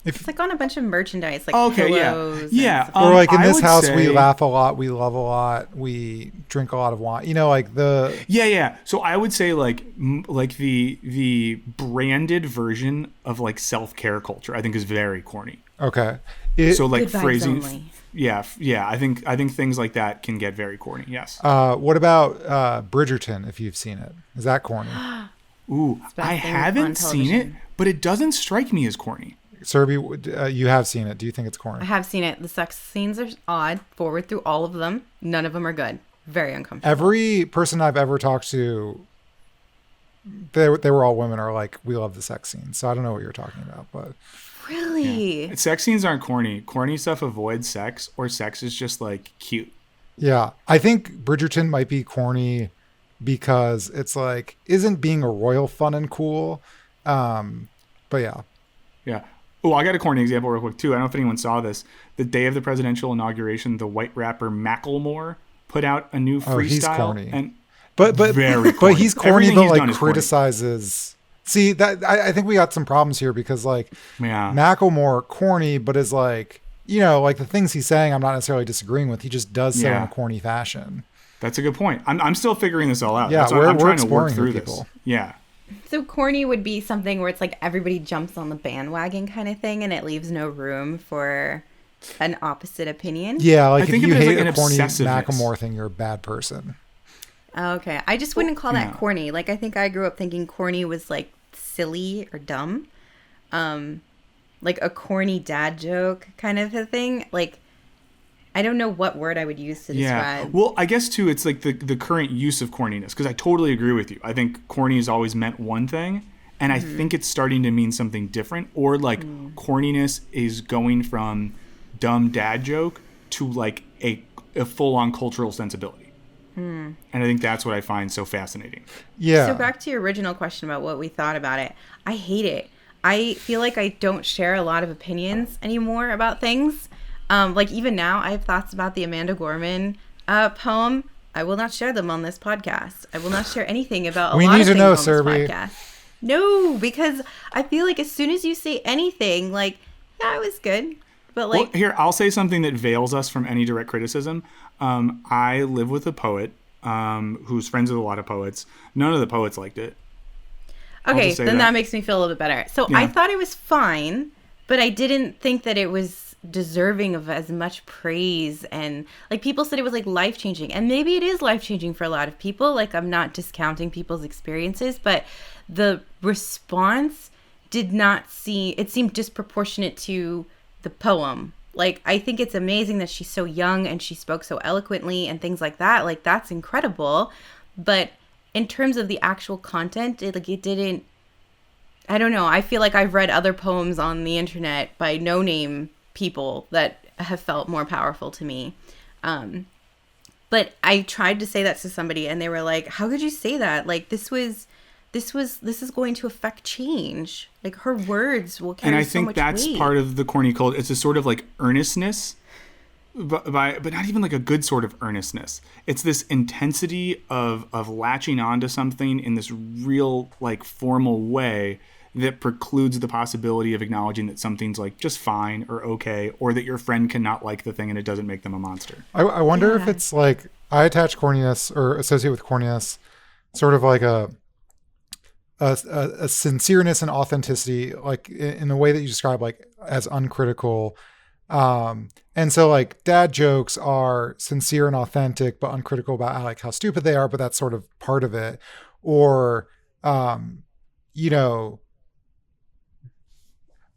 It's like on a bunch of merchandise, like pillows. Yeah. Or like in I this would house, say, we laugh a lot, we love a lot, we drink a lot of wine. You know, like the Yeah. So I would say like the branded version of, like, self-care culture, I think, is very corny. okay. So, like, Good vibes phrasing. only. Yeah. I think things like that can get very corny. Yes. What about Bridgerton? If you've seen it, is that corny? Ooh, best I thing haven't on seen it, television. but it doesn't strike me as corny. Serby, you have seen it. Do you think it's I corny? have seen it. The sex scenes are odd. Forward through all of them. None of them are good. Very uncomfortable. Every person I've ever talked to, they were all women, are like, we love the sex scenes. So I don't know what you're talking about, but Really? Sex scenes aren't corny. Corny stuff avoids sex, or sex is just, like, cute. yeah, I think Bridgerton might be corny because it's like, isn't being a royal fun and cool? But yeah. Yeah. Oh, I got a corny example real quick, too. I don't know if anyone saw this. The day of the presidential inauguration, the white rapper Macklemore put out a new freestyle. Oh, he's corny. And But very but corny. he's corny, Everything but he's like done is corny. criticizes. See that I think we got some problems here because, like, Yeah. Macklemore corny, but is like, you know, like the things he's saying, I'm not necessarily disagreeing with. He just does so in Yeah. a corny fashion. That's a good point. I'm still figuring this all out. Yeah, That's why we're I'm trying to work exploring through with this. people. Yeah. So corny would be something where it's like everybody jumps on the bandwagon kind of thing, and it leaves no room for an opposite opinion. Yeah, like I if think of you it as, hate like, a an corny obsessiveness. Macklemore thing, you're a bad person. Okay. I just wouldn't call that Yeah. corny. Like, I think I grew up thinking corny was like silly or dumb. Like a corny dad joke kind of a thing. Like, I don't know what word I would use to Yeah. describe. Well, I guess, too, it's like the current use of corniness, because I totally agree with you. I think corny has always meant one thing, and I think it's starting to mean something different. Or, like, corniness is going from dumb dad joke to, like, a full-on cultural sensibility. And I think that's what I find so fascinating. Yeah. So back to your original question about what we thought about it. I hate it. I feel like I don't share a lot of opinions anymore about things. Like, even now, I have thoughts about the Amanda Gorman poem. I will not share them on this podcast. I will not share anything about a We lot need of to things know, on this Serby. podcast. No, because I feel like as soon as you say anything, like, yeah, it was good. But, Well, like, here, I'll say something that veils us from any direct criticism. I live with a poet who's friends with a lot of poets. None of the poets liked it. okay, just say then that. that makes me feel a little bit better. So I Yeah. thought it was fine, but I didn't think that it was deserving of as much praise. And like, people said it was like life changing, and maybe it is life changing for a lot of people. Like, I'm not discounting people's experiences, but the response did not seem, it seemed disproportionate to the poem. Like, I think it's amazing that she's so young and she spoke so eloquently and things like that. Like, that's incredible. But in terms of the actual content, it didn't, I don't know. I feel like I've read other poems on the internet by no-name people that have felt more powerful to me. But I tried to say that to somebody and they were like, how could you say that? Like, this is going to affect change. Like, her words will carry so much weight. And I think that's part of the corny culture. It's a sort of like earnestness, but not even like a good sort of earnestness. It's this intensity of latching onto something in this real, like, formal way that precludes the possibility of acknowledging that something's like just fine or okay, or that your friend cannot like the thing and it doesn't make them a monster. I wonder if it's like, I attach corniness or associate with corniness sort of like a sincereness and authenticity, like in the way that you describe, like as uncritical. And so like dad jokes are sincere and authentic, but uncritical about how stupid they are, but that's sort of part of it. Or, you know,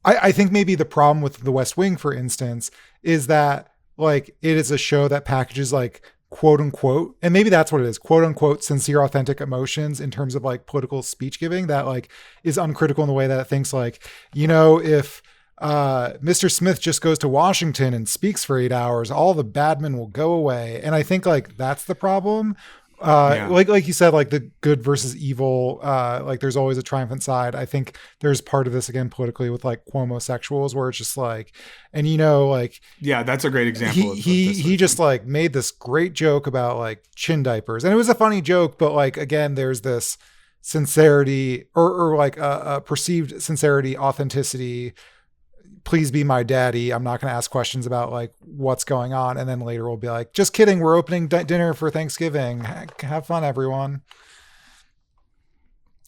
I think maybe the problem with The West Wing, for instance, is that like it is a show that packages like quote unquote, and maybe that's what it is, quote unquote, sincere, authentic emotions in terms of like political speech giving that like is uncritical in the way that it thinks like, you know, if Mr. Smith just goes to Washington and speaks for 8 hours, all the bad men will go away. And I think like that's the problem. Like you said, like the good versus evil, like there's always a triumphant side. I think there's part of this again politically with like Cuomo-sexuals where it's just like, and you know, like, yeah, that's a great example. He just like made this great joke about like chin diapers, and it was a funny joke, but like, again, there's this sincerity or like a perceived sincerity, authenticity. Please be my daddy. I'm not going to ask questions about like what's going on. And then later we'll be like, just kidding. We're opening dinner for Thanksgiving. Have fun, everyone.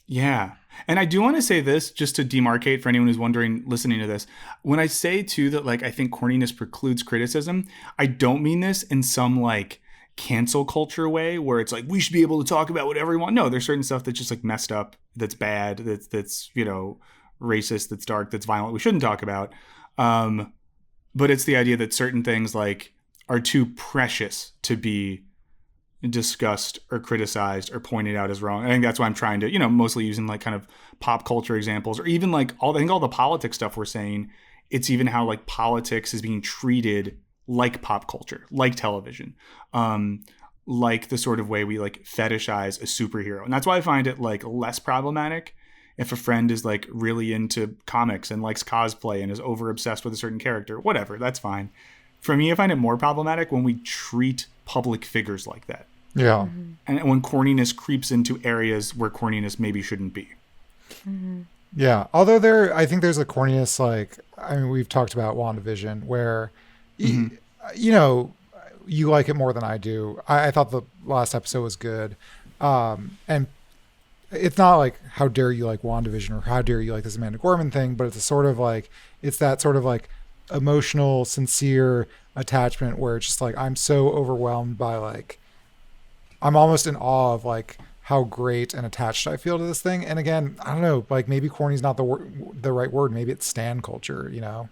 Yeah. And I do want to say this just to demarcate for anyone who's wondering, listening to this. When I say too, that like, I think corniness precludes criticism, I don't mean this in some like cancel culture way where it's like, we should be able to talk about whatever we want. No, there's certain stuff that's just like messed up, that's bad, that's, you know, racist, that's dark, that's violent, we shouldn't talk about. But it's the idea that certain things like are too precious to be discussed or criticized or pointed out as wrong. I think that's why I'm trying to, you know, mostly using like kind of pop culture examples, or even like I think all the politics stuff we're saying, it's even how like politics is being treated like pop culture, like television, like the sort of way we like fetishize a superhero. And that's why I find it like less problematic if a friend is like really into comics and likes cosplay and is over obsessed with a certain character, whatever, that's fine. For me, I find it more problematic when we treat public figures like that. Yeah. Mm-hmm. And when corniness creeps into areas where corniness maybe shouldn't be. Mm-hmm. Yeah. Although I think there's a corniness, like, I mean, we've talked about WandaVision where, you know, you like it more than I do. I thought the last episode was good. And it's not like how dare you like WandaVision or how dare you like this Amanda Gorman thing, but it's a sort of like, it's that sort of like emotional, sincere attachment where it's just like, I'm so overwhelmed by like, I'm almost in awe of like how great and attached I feel to this thing. And again, I don't know, like maybe corny is not the right word. Maybe it's stan culture, you know?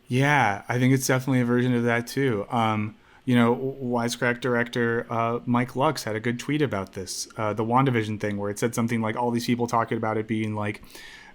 Yeah, I think it's definitely a version of that too. You know, Wisecrack director Mike Lux had a good tweet about this, the WandaVision thing, where it said something like all these people talking about it being like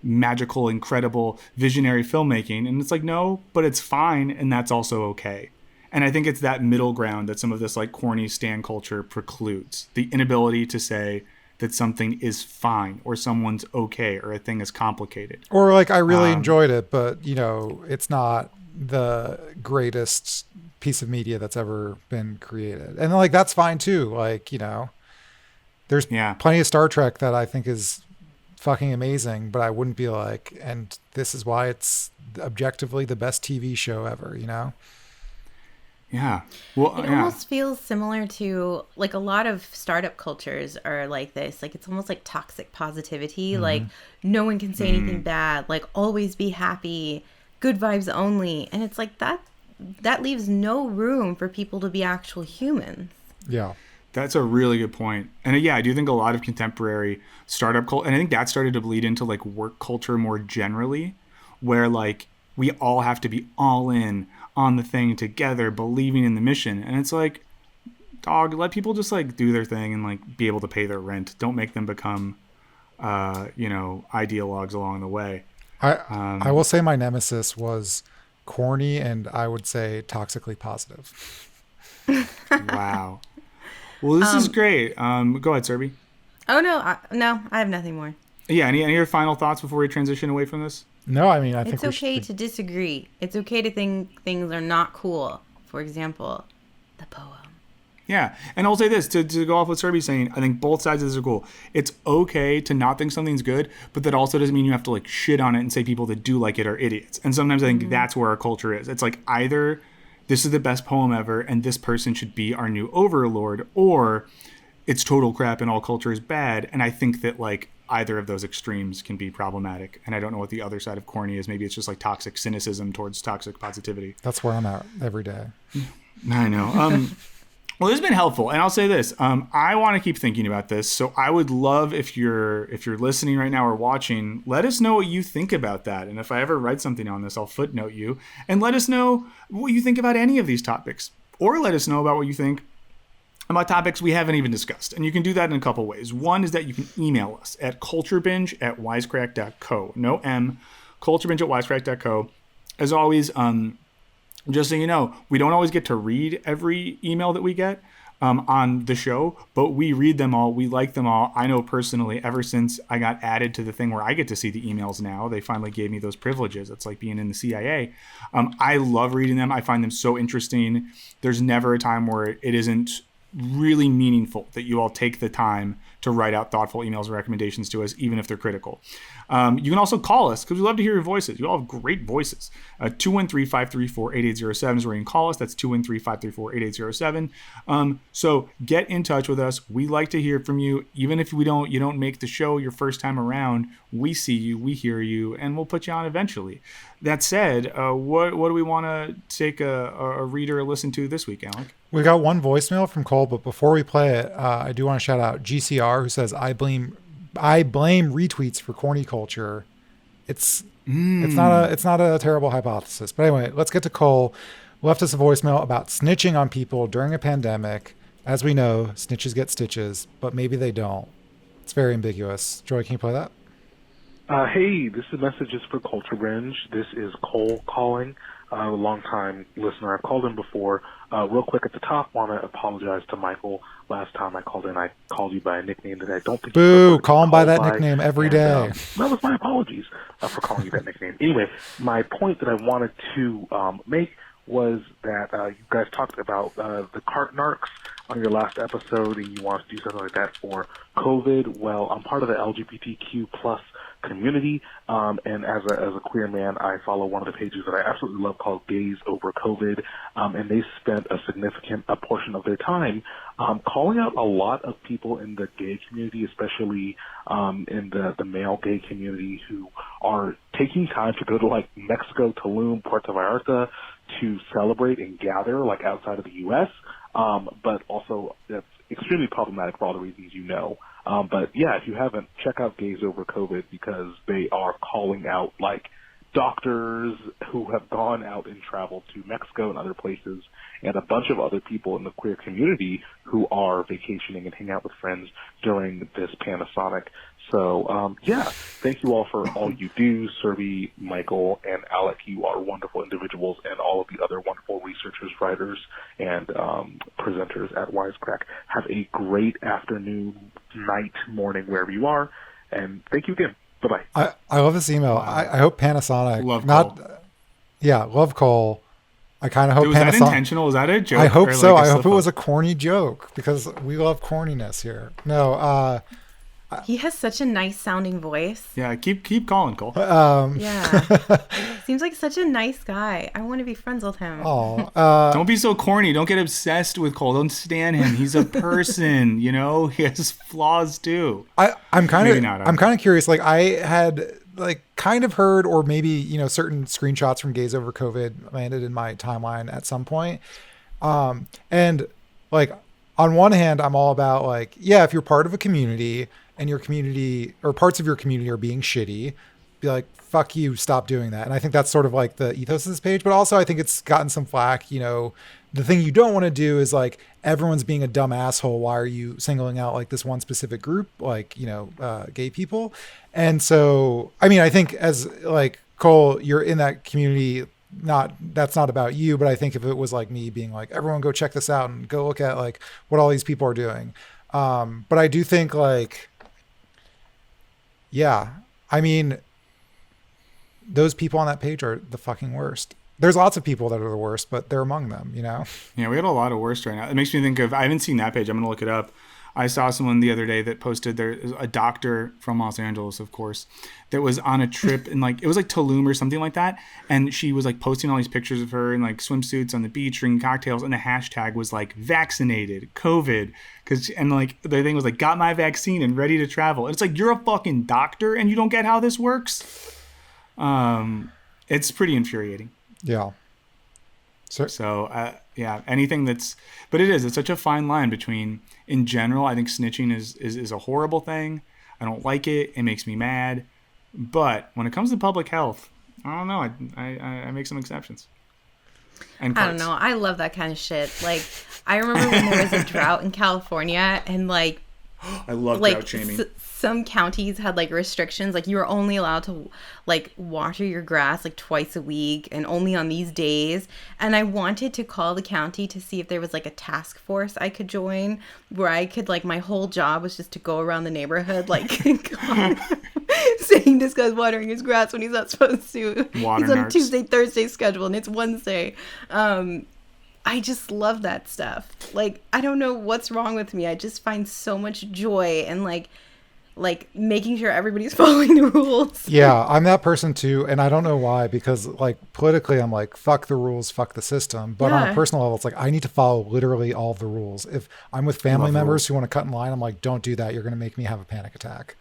magical, incredible, visionary filmmaking. And it's like, no, but it's fine. And that's also okay. And I think it's that middle ground that some of this like corny stan culture precludes. The inability to say that something is fine or someone's okay or a thing is complicated. Or like, I really enjoyed it, but you know, it's not the greatest piece of media that's ever been created. And like, that's fine too. Like, you know, there's plenty of Star Trek that I think is fucking amazing, but I wouldn't be like, and this is why it's objectively the best TV show ever, you know? Yeah. Well, it almost feels similar to like a lot of startup cultures are like this. Like it's almost like toxic positivity. Mm-hmm. Like no one can say anything bad. Like always be happy, good vibes only. And it's like that leaves no room for people to be actual humans. Yeah. That's a really good point. And yeah, I do think a lot of contemporary startup culture, and I think that started to bleed into like work culture more generally, where like we all have to be all in on the thing together, believing in the mission. And it's like, dog, let people just like do their thing and like be able to pay their rent. Don't make them become, you know, ideologues along the way. I will say my nemesis was corny and I would say toxically positive. Wow. Well, this is great. Go ahead, Serby. Oh, no, I have nothing more. Yeah, any of your final thoughts before we transition away from this? No, I mean, I think it's okay to disagree. It's okay to think things are not cool. For example, the poem. Yeah. And I'll say this to go off what Serby's saying, I think both sides of this are cool. It's okay to not think something's good, but that also doesn't mean you have to like shit on it and say people that do like it are idiots. And sometimes I think that's where our culture is. It's like either this is the best poem ever and this person should be our new overlord, or it's total crap and all culture is bad. And I think that like either of those extremes can be problematic. And I don't know what the other side of corny is. Maybe it's just like toxic cynicism towards toxic positivity. That's where I'm at every day. I know. Well, this has been helpful, and I'll say this: I want to keep thinking about this. So I would love if you're listening right now or watching, let us know what you think about that. And if I ever write something on this, I'll footnote you and let us know what you think about any of these topics, or let us know about what you think about topics we haven't even discussed. And you can do that in a couple ways. One is that you can email us at culturebinge@wisecrack.co. No M, culturebinge@wisecrack.co. As always, just so you know, we don't always get to read every email that we get on the show, but we read them all. We like them all. I know personally, ever since I got added to the thing where I get to see the emails now, they finally gave me those privileges. It's like being in the CIA. I love reading them. I find them so interesting. There's never a time where it isn't really meaningful that you all take the time to write out thoughtful emails and recommendations to us, even if they're critical. You can also call us because we love to hear your voices. You all have great voices. 213-534-8807 is where you can call us. That's 213-534-8807. So get in touch with us. We like to hear from you. Even if you don't make the show your first time around, we see you, we hear you, and we'll put you on eventually. That said, what do we want to take a reader or listen to this week, Alec? We got one voicemail from Cole, but before we play it, I do want to shout out GCR, who says, I blame retweets for corny culture. It's not a terrible hypothesis. But anyway, let's get to Cole. Left us a voicemail about snitching on people during a pandemic. As we know, snitches get stitches, but maybe they don't. It's very ambiguous. Joy, can you play that? Hey, this is messages for Culture Binge. This is Cole calling, a long-time listener. I've called in before. Real quick at the top, want to apologize to Michael. Last time I called in, I called you by a nickname that I don't think Boo! Call him by that nickname every day. That was my apologies for calling you that nickname. Anyway, my point that I wanted to make was that you guys talked about the cart narcs on your last episode, and you want to do something like that for COVID. Well, I'm part of the LGBTQ plus community, and as a queer man, I follow one of the pages that I absolutely love called Gays Over COVID, and they spent a significant portion of their time calling out a lot of people in the gay community, especially in the male gay community, who are taking time to go to like Mexico, Tulum, Puerto Vallarta to celebrate and gather like outside of the U.S., but also that's extremely problematic for all the reasons you know. But yeah, if you haven't, check out Gays Over COVID, because they are calling out like doctors who have gone out and traveled to Mexico and other places, and a bunch of other people in the queer community who are vacationing and hanging out with friends during this Panasonic. So, yeah, thank you all for all you do. Serby, Michael, and Alec, you are wonderful individuals, and all of the other wonderful researchers, writers, and presenters at Wisecrack. Have a great afternoon, night, morning, wherever you are, and thank you again. Bye-bye. I love this email. I hope Panasonic... Love Cole. I kind of hope was Panasonic... Was that intentional? Was that a joke? I hope so. I hope it was a corny joke, because we love corniness here. No, he has such a nice sounding voice. Yeah, keep calling, Cole. Yeah. Seems like such a nice guy. I want to be friends with him. Don't be so corny. Don't get obsessed with Cole. Don't stan him. He's a person, you know? He has flaws too. I'm kind of curious. Like, I had like kind of heard, or maybe, you know, certain screenshots from Gays Over COVID landed in my timeline at some point. And like, on one hand, I'm all about like, yeah, if you're part of a community and your community or parts of your community are being shitty, be like, fuck you, stop doing that. And I think that's sort of like the ethos of this page, but also I think it's gotten some flack. You know, the thing you don't want to do is like, everyone's being a dumb asshole. Why are you singling out like this one specific group, like, you know, gay people? And so, I mean, I think as like Cole, you're in that community, that's not about you, but I think if it was like me being like, everyone go check this out and go look at like what all these people are doing. But I do think like, yeah, I mean, those people on that page are the fucking worst. There's lots of people that are the worst, but they're among them, Yeah, we got a lot of worst right now. It makes me think of, I haven't seen that page. I'm going to look it up. I saw someone the other day that posted a doctor from Los Angeles, of course, that was on a trip in it was like Tulum or something like that. And she was like posting all these pictures of her in like swimsuits on the beach, drinking cocktails. And the hashtag was like vaccinated, COVID. And like the thing was like, got my vaccine and ready to travel. And it's like, you're a fucking doctor and you don't get how this works. It's pretty infuriating. Yeah. So yeah, anything but it's such a fine line between, in general, I think snitching is a horrible thing. I don't like it. It makes me mad. But when it comes to public health, I don't know. I make some exceptions. And I don't know. I love that kind of shit. Like, I remember when there was a drought in California and like, I love drought shaming. Some counties had like restrictions, like you were only allowed to like water your grass like twice a week and only on these days. And I wanted to call the county to see if there was like a task force I could join where I could like, my whole job was just to go around the neighborhood like saying this guy's watering his grass when he's not supposed to. He's on a Tuesday, Thursday schedule and it's Wednesday. I just love that stuff. Like, I don't know what's wrong with me. I just find so much joy in like making sure everybody's following the rules. Yeah, I'm that person too. And I don't know why, because like politically, I'm like, fuck the rules, fuck the system. But on a personal level, it's like, I need to follow literally all of the rules. If I'm with family members who want to cut in line, I'm like, don't do that. You're going to make me have a panic attack.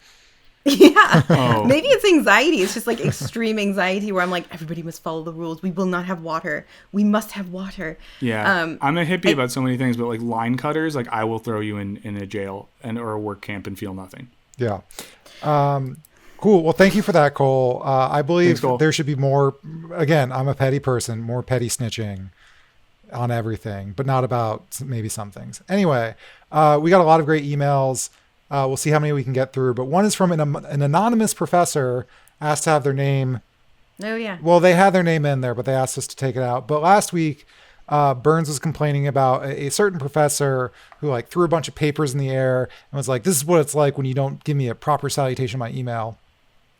Yeah. Oh. Maybe it's anxiety. It's just like extreme anxiety where I'm like, everybody must follow the rules. We will not have water. We must have water. Yeah. I'm a hippie about so many things, but like line cutters, like I will throw you in a jail or a work camp and feel nothing. Yeah. Cool. Well, thank you for that, Cole. I believe there should be more, again, I'm a petty person, more petty snitching on everything, but not about maybe some things. Anyway, we got a lot of great emails. We'll see how many we can get through, but one is from an anonymous professor asked to have their name. Oh yeah. Well, they had their name in there, but they asked us to take it out. But last week, Burns was complaining about a certain professor who like threw a bunch of papers in the air and was like, this is what it's like when you don't give me a proper salutation on my email.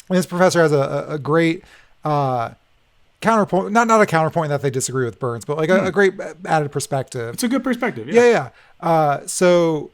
And this professor has a great counterpoint, not a counterpoint that they disagree with Burns, but like a great added perspective. It's a good perspective. Yeah. So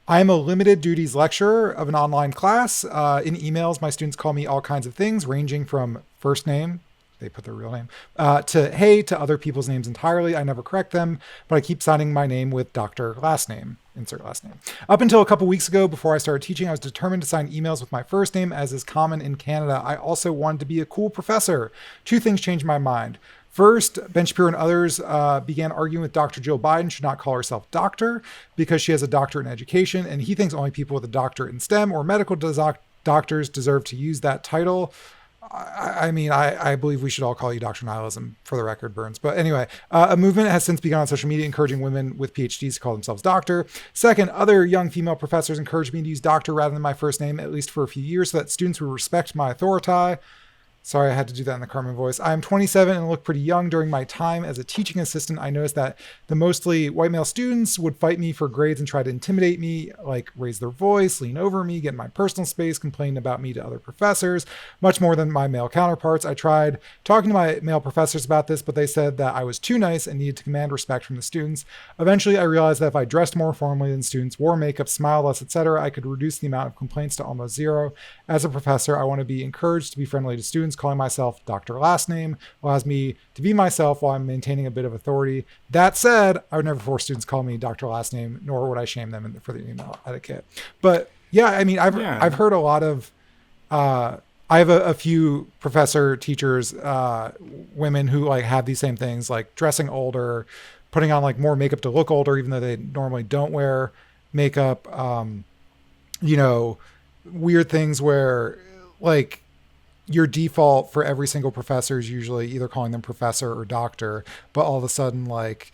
I'm a limited duties lecturer of an online class. In emails, my students call me all kinds of things, ranging from first name, they put their real name, to hey, to other people's names entirely. I never correct them, but I keep signing my name with Dr. last name, insert last name. Up until a couple weeks ago, before I started teaching, I was determined to sign emails with my first name, as is common in Canada. I also wanted to be a cool professor. Two things changed my mind. First, Ben Shapiro and others began arguing with Dr. Jill Biden should not call herself doctor because she has a doctorate in education, and he thinks only people with a doctorate in STEM or medical doctors deserve to use that title. I mean, I believe we should all call you Dr. Nihilism, for the record, Burns. But anyway, a movement has since begun on social media encouraging women with PhDs to call themselves doctor. Second, other young female professors encouraged me to use doctor rather than my first name, at least for a few years, so that students would respect my authority. Sorry, I had to do that in the Carmen voice. I am 27 and look pretty young. During my time as a teaching assistant, I noticed that the mostly white male students would fight me for grades and try to intimidate me, like raise their voice, lean over me, get in my personal space, complain about me to other professors, much more than my male counterparts. I tried talking to my male professors about this, but they said that I was too nice and needed to command respect from the students. Eventually, I realized that if I dressed more formally than students, wore makeup, smiled less, etc., I could reduce the amount of complaints to almost zero. As a professor, I want to be encouraged to be friendly to students. Calling myself Dr. Last Name allows me to be myself while I'm maintaining a bit of authority. That said, I would never force students to call me Dr. Last Name, nor would I shame them for the email etiquette. But yeah, I mean, I've heard a lot of, I have a few professor teachers, women who like have these same things, like dressing older, putting on like more makeup to look older, even though they normally don't wear makeup, weird things where like your default for every single professor is usually either calling them professor or doctor, but all of a sudden like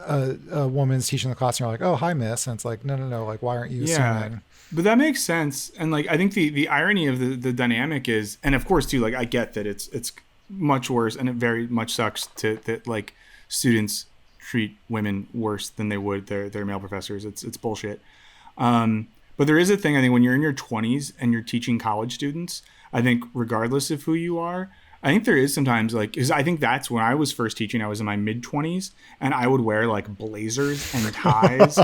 a woman's teaching the class and you're like, oh, hi miss. And it's like, no. Like, why aren't you assuming? But that makes sense. And like, I think the irony of the dynamic is, and of course too, like I get that it's much worse and it very much sucks that like students treat women worse than they would their male professors. It's bullshit. But there is a thing, I think, when you're in your 20s and you're teaching college students, I think regardless of who you are, I think there is sometimes like, because I think that's when I was first teaching, I was in my mid 20s and I would wear like blazers and ties.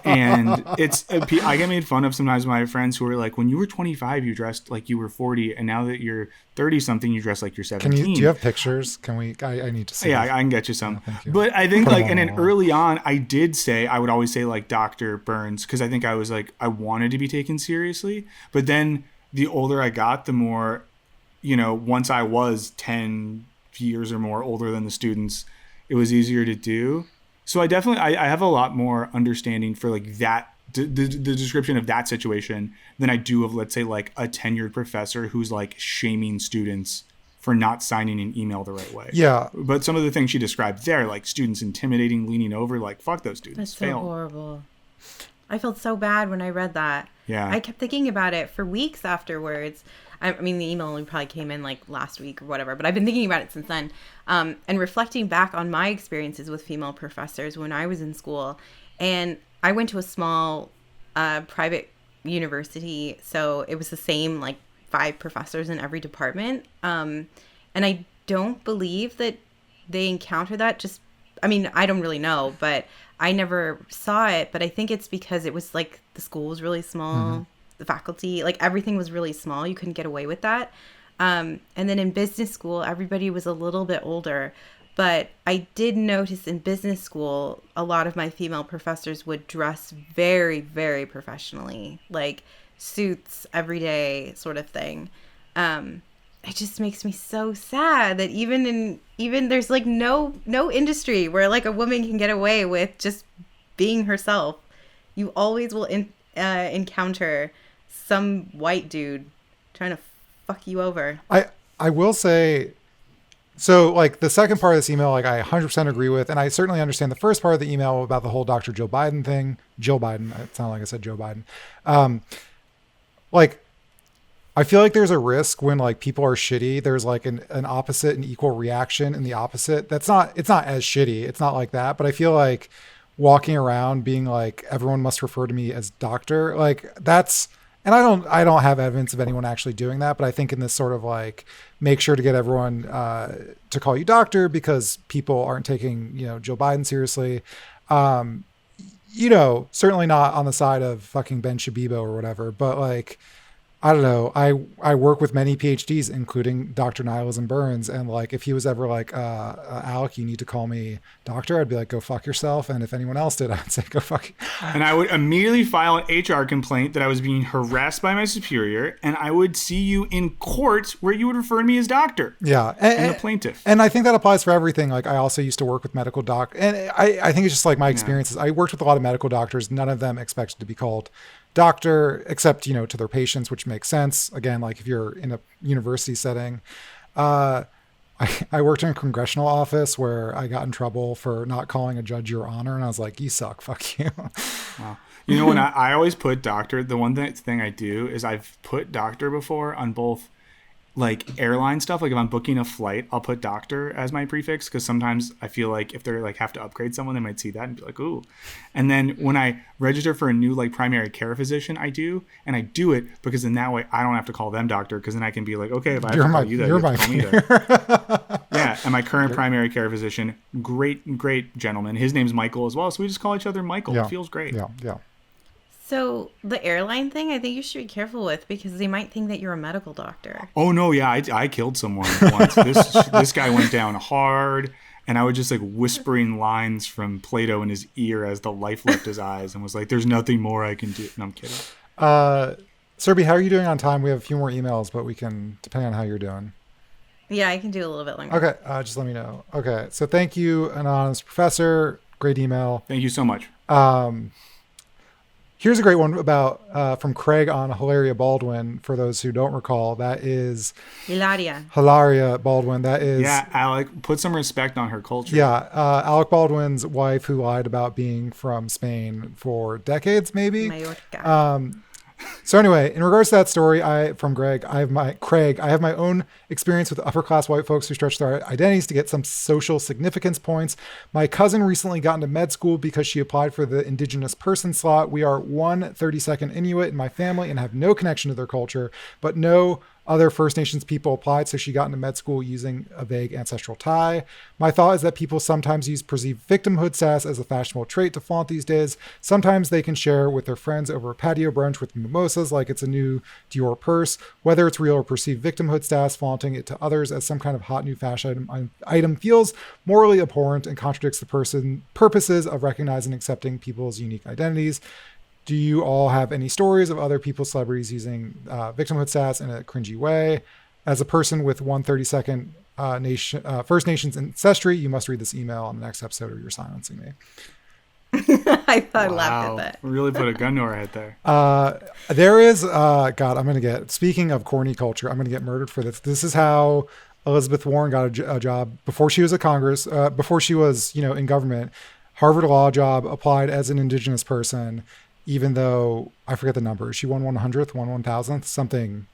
And I get made fun of sometimes by my friends who are like, when you were 25, you dressed like you were 40. And now that you're 30 something, you dress like you're 17. Do you have pictures? Can we, I need to see. Yeah, this. I can get you some. Oh, thank you. But I think like, and then early on, I would always say like Dr. Burns, because I think I was like, I wanted to be taken seriously. But then the older I got, the more, once I was 10 years or more older than the students, it was easier to do. So I have a lot more understanding for like that, the description of that situation than I do of, let's say, like a tenured professor who's like shaming students for not signing an email the right way. Yeah. But some of the things she described there, like students intimidating, leaning over, like, fuck those students. That's so horrible. I felt so bad when I read that. Yeah. I kept thinking about it for weeks afterwards. I mean, the email only probably came in like last week or whatever, but I've been thinking about it since then. And reflecting back on my experiences with female professors when I was in school. And I went to a small private university, so it was the same, like 5 professors in every department. And I don't believe that they encounter that. I mean, I don't really know, but I never saw it. But I think it's because it was like the school was really small. Mm-hmm. The faculty, like everything was really small. You couldn't get away with that. And then in business school, everybody was a little bit older. But I did notice in business school, a lot of my female professors would dress very, very professionally, like suits every day sort of thing. It just makes me so sad that even there's like no industry where like a woman can get away with just being herself. You always will encounter some white dude trying to fuck you over. I will say, so like the second part of this email, like I 100% agree with, and I certainly understand the first part of the email about the whole Dr. Jill Biden thing. Jill Biden. It sounded like I said Joe Biden. Like, I feel like there's a risk when like people are shitty. There's like an opposite and equal reaction in the opposite. It's not as shitty. It's not like that. But I feel like walking around being like, everyone must refer to me as doctor. Like that's, and I don't have evidence of anyone actually doing that, but I think in this sort of like, make sure to get everyone to call you doctor because people aren't taking, Joe Biden seriously. Certainly not on the side of fucking Ben Shabibo or whatever, but like, I don't know. I work with many PhDs, including Dr. Nihilism Burns. And like, if he was ever like, Alec, you need to call me doctor, I'd be like, go fuck yourself. And if anyone else did, I'd say, go fuck. And I would immediately file an HR complaint that I was being harassed by my superior. And I would see you in court where you would refer to me as doctor. Yeah. And the plaintiff. And I think that applies for everything. Like I also used to work with medical doc. And I think it's just like my experiences. Yeah. I worked with a lot of medical doctors. None of them expected to be called doctor, except, to their patients, which makes sense. Again, like if you're in a university setting, I worked in a congressional office where I got in trouble for not calling a judge your honor. And I was like, you suck. Fuck you. Wow. When I always put doctor, the one thing I do is I've put doctor before on both like airline stuff. Like if I'm booking a flight, I'll put doctor as my prefix because sometimes I feel like if they're like have to upgrade someone, they might see that and be like, ooh. And then when I register for a new like primary care physician, I do it because in that way I don't have to call them doctor because then I can be like, okay, if I have to call you that, you have to call me that. Yeah, and my current primary care physician, great gentleman. His name's Michael as well, so we just call each other Michael. Yeah. It feels great. Yeah. So the airline thing, I think you should be careful with because they might think that you're a medical doctor. Oh no, yeah, I killed someone once. This guy went down hard, and I was just like whispering lines from Plato in his ear as the life left his eyes, and was like, "There's nothing more I can do." No, I'm kidding. Serby, how are you doing on time? We have a few more emails, but we can, depending on how you're doing. Yeah, I can do a little bit longer. Okay, just let me know. Okay, so thank you, Anonymous Professor. Great email. Thank you so much. Here's a great one about from Craig on Hilaria Baldwin. For those who don't recall, that is Hilaria Baldwin. That is, yeah, Alec. Put some respect on her culture. Yeah, Alec Baldwin's wife, who lied about being from Spain for decades, maybe. Mallorca. So anyway, in regards to that story, from Greg, I have my own experience with upper class white folks who stretch their identities to get some social significance points. My cousin recently got into med school because she applied for the indigenous person slot. We are one 32nd Inuit in my family and have no connection to their culture, but know Other First Nations people applied, so she got into med school using a vague ancestral tie. My thought is that people sometimes use perceived victimhood status as a fashionable trait to flaunt these days. Sometimes they can share with their friends over a patio brunch with mimosas like it's a new Dior purse. Whether it's real or perceived victimhood status, flaunting it to others as some kind of hot new fashion item feels morally abhorrent and contradicts the purposes of recognizing and accepting people's unique identities. Do you all have any stories of other people's celebrities using victimhood status in a cringy way? As a person with 132nd First Nations ancestry, you must read this email on the next episode or you're silencing me. I laughed at that. Really put a gun to our head there. There is, speaking of corny culture, I'm going to get murdered for this. This is how Elizabeth Warren got a job before she was before she was, in government. Harvard Law job, applied as an Indigenous person. Even though I forget the number, she won 100th, 1,000th, something.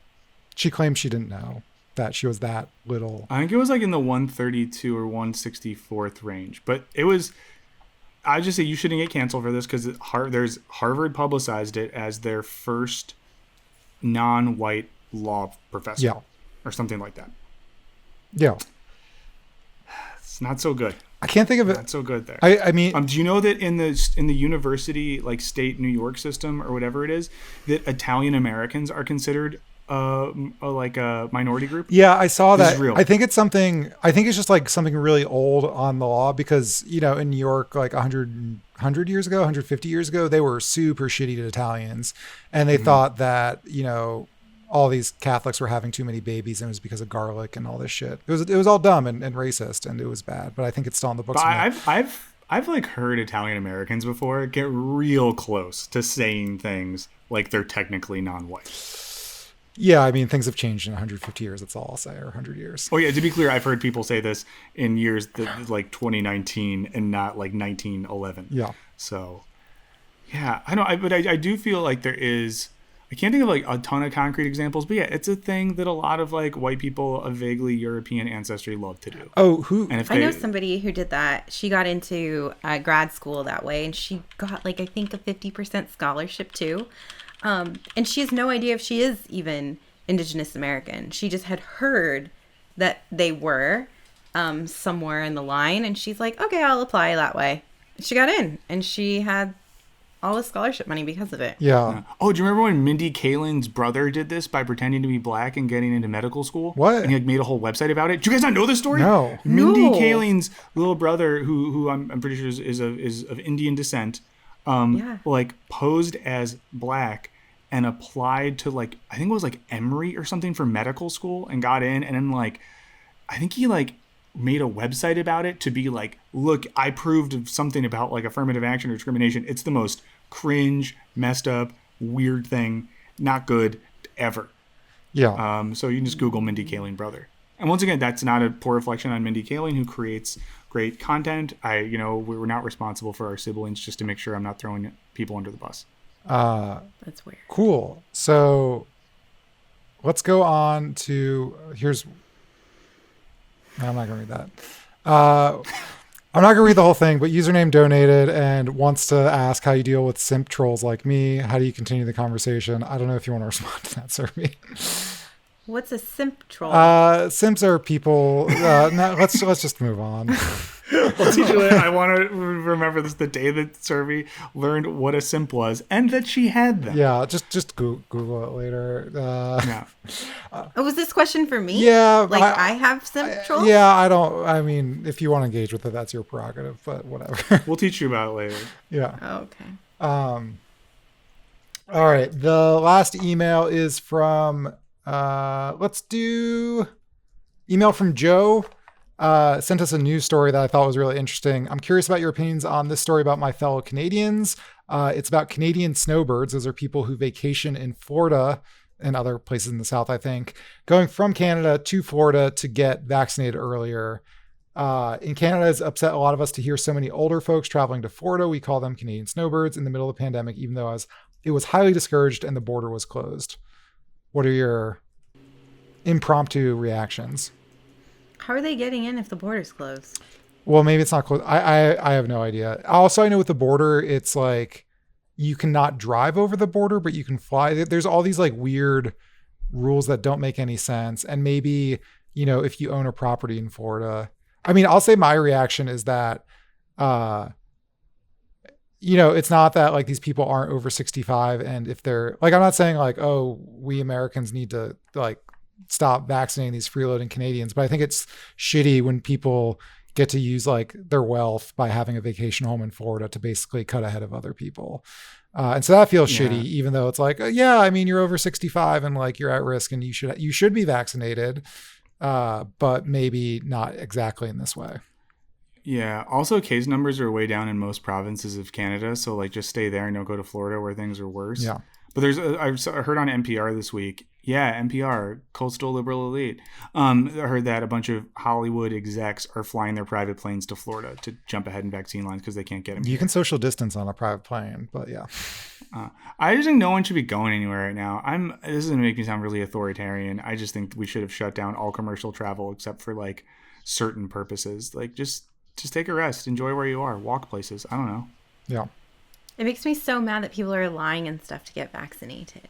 She claimed she didn't know that she was that little. I think it was like in the 132 or 164th range, but it was. I just say you shouldn't get canceled for this because Harvard publicized it as their first non-white law professor, or something like that. Yeah, it's not so good. I can't think of it. Not so good there. I mean, do you know that in the university like state New York system or whatever it is, that Italian Americans are considered a minority group? Yeah, I saw This that. is real. I think it's something. I think it's just like something really old on the law because in New York, like 100 years ago, 150 years ago, they were super shitty to Italians, and they thought that all these Catholics were having too many babies and it was because of garlic and all this shit. It was all dumb and racist and it was bad, but I think it's still on the books. But I've like heard Italian Americans before get real close to saying things like they're technically non-white. Yeah, I mean, things have changed in 150 years, that's all I'll say, or 100 years. Oh yeah, to be clear, I've heard people say this in years that like 2019 and not like 1911. Yeah. So yeah, but I do feel like there is. I can't think of like a ton of concrete examples, but yeah, it's a thing that a lot of like white people of vaguely European ancestry love to do. Oh, who? And I know somebody who did that. She got into grad school that way, and she got like I think a 50% scholarship too. And she has no idea if she is even Indigenous American. She just had heard that they were somewhere in the line, and she's like, okay, I'll apply that way. She got in, and she had all the scholarship money because of it. Yeah. Oh, do you remember when Mindy Kaling's brother did this by pretending to be black and getting into medical school? What? And he like made a whole website about it. Do you guys not know this story? No. Mindy No. Kaling's little brother, who I'm pretty sure is of Indian descent, like posed as black and applied to like I think it was like Emory or something for medical school and got in, and then like I think he like made a website about it to be like, look, I proved something about like affirmative action or discrimination. It's the most cringe, messed up, weird thing, not good ever. Yeah. So you can just Google Mindy Kaling brother. And once again, that's not a poor reflection on Mindy Kaling, who creates great content. We're not responsible for our siblings, just to make sure I'm not throwing people under the bus. That's weird. Cool. So let's go on to I'm not going to read that. I'm not going to read the whole thing, but username donated and wants to ask how you deal with simp trolls like me. How do you continue the conversation? I don't know if you want to respond to that, Serby. What's a simp troll? Simps are people. Let's just move on. Well, teacher, I want to remember this: the day that Serby learned what a simp was, and that she had them. Yeah, just Google it later. Yeah. Was this question for me? Yeah, Like I have simp trolls? Yeah, I mean, if you want to engage with it, that's your prerogative. But whatever. We'll teach you about it later. Yeah. Oh, okay. All right. The last email is from. Let's do email from Joe. Sent us a news story that I thought was really interesting. I'm curious about your opinions on this story about my fellow Canadians. It's about Canadian snowbirds. Those are people who vacation in Florida and other places in the South, I think, going from Canada to Florida to get vaccinated earlier. In Canada, it's upset a lot of us to hear so many older folks traveling to Florida. We call them Canadian snowbirds in the middle of the pandemic, even though it was highly discouraged and the border was closed. What are your impromptu reactions? How are they getting in if the border's closed? Well, maybe it's not closed. I have no idea. Also, I know with the border, it's like you cannot drive over the border, but you can fly. There's all these like weird rules that don't make any sense. And maybe, you know, if you own a property in Florida, I mean, I'll say my reaction is that, you know, it's not that like these people aren't over 65. And if they're like, I'm not saying like, oh, we Americans need to like stop vaccinating these freeloading Canadians, but I think it's shitty when people get to use like their wealth by having a vacation home in Florida to basically cut ahead of other people. And so that feels shitty, even though it's like, yeah, I mean, you're over 65 and like you're at risk and you should be vaccinated, but maybe not exactly in this way. Yeah. Also, case numbers are way down in most provinces of Canada. So like just stay there and don't go to Florida where things are worse. Yeah. But I heard on NPR this week. Yeah, NPR, coastal liberal elite. I heard that a bunch of Hollywood execs are flying their private planes to Florida to jump ahead in vaccine lines because they can't get them. You can social distance on a private plane, but yeah. I just think no one should be going anywhere right now. This is going to make me sound really authoritarian. I just think we should have shut down all commercial travel except for like certain purposes. Like just take a rest, enjoy where you are, walk places. I don't know. Yeah. It makes me so mad that people are lying and stuff to get vaccinated.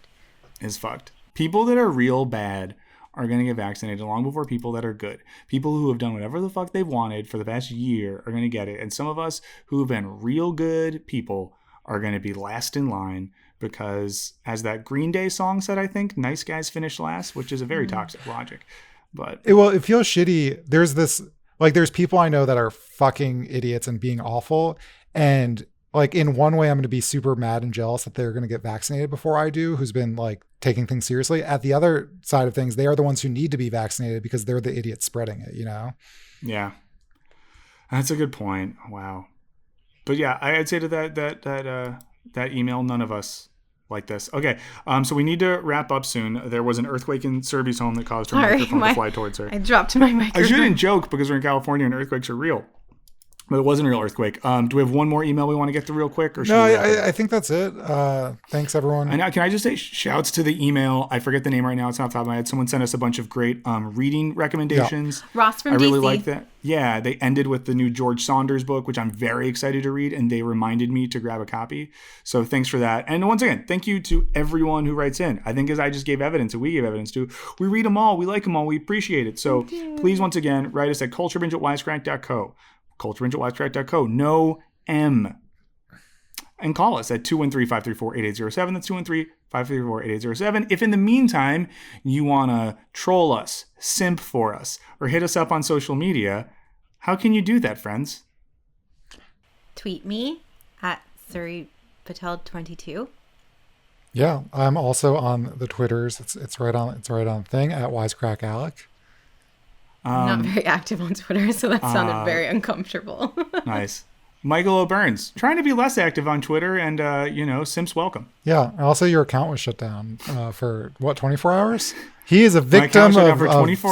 It's fucked. People that are real bad are going to get vaccinated long before people that are good. People who have done whatever the fuck they've wanted for the past year are going to get it. And some of us who have been real good people are going to be last in line because, as that Green Day song said, I think, nice guys finish last, which is a very toxic logic. But it feels shitty. There's people I know that are fucking idiots and being awful. And like in one way, I'm going to be super mad and jealous that they're going to get vaccinated before I do, who's been like taking things seriously. At the other side of things, they are the ones who need to be vaccinated because they're the idiots spreading it, you know? Yeah, that's a good point. Wow. But yeah, I'd say to that email, none of us like this. Okay, so we need to wrap up soon. There was an earthquake in Serby's home that caused her microphone to fly towards her. I dropped my microphone. I shouldn't joke because we're in California and earthquakes are real. But it wasn't a real earthquake. Do we have one more email we want to get to real quick? Or no, I think that's it. Thanks, everyone. And can I just say shouts to the email? I forget the name right now. It's not off the top of my head. Someone sent us a bunch of great reading recommendations. Yeah. Ross from DC. I really DC. like that. Yeah, they ended with the new George Saunders book, which I'm very excited to read. And they reminded me to grab a copy. So thanks for that. And once again, thank you to everyone who writes in. I think as I just gave evidence, and we gave evidence to, we read them all. We like them all. We appreciate it. So please, once again, write us at culturebinge@wisecrack.co. culturebinge@wisecrack.co. No M. And call us at 213-534-8807. That's 213-534-8807. If in the meantime you want to troll us, simp for us, or hit us up on social media, how can you do that, friends? Tweet me at SuriPatel22. Yeah, I'm also on the Twitters. It's right on thing at WisecrackAlec. Not very active on Twitter, so that sounded very uncomfortable. Nice. Michael O'Burns, trying to be less active on Twitter and, simps welcome. Yeah. Also, your account was shut down for, 24 hours? He is a victim of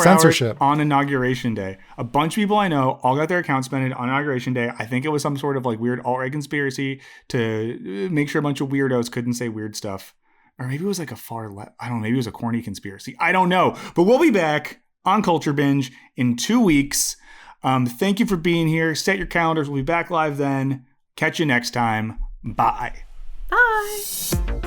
censorship. On Inauguration Day. A bunch of people I know all got their accounts suspended on Inauguration Day. I think it was some sort of like weird alt-right conspiracy to make sure a bunch of weirdos couldn't say weird stuff. Or maybe it was like a far left. I don't know. Maybe it was a corny conspiracy. I don't know. But we'll be back on Culture Binge in 2 weeks. Thank you for being here. Set your calendars. We'll be back live then. Catch you next time. Bye. Bye.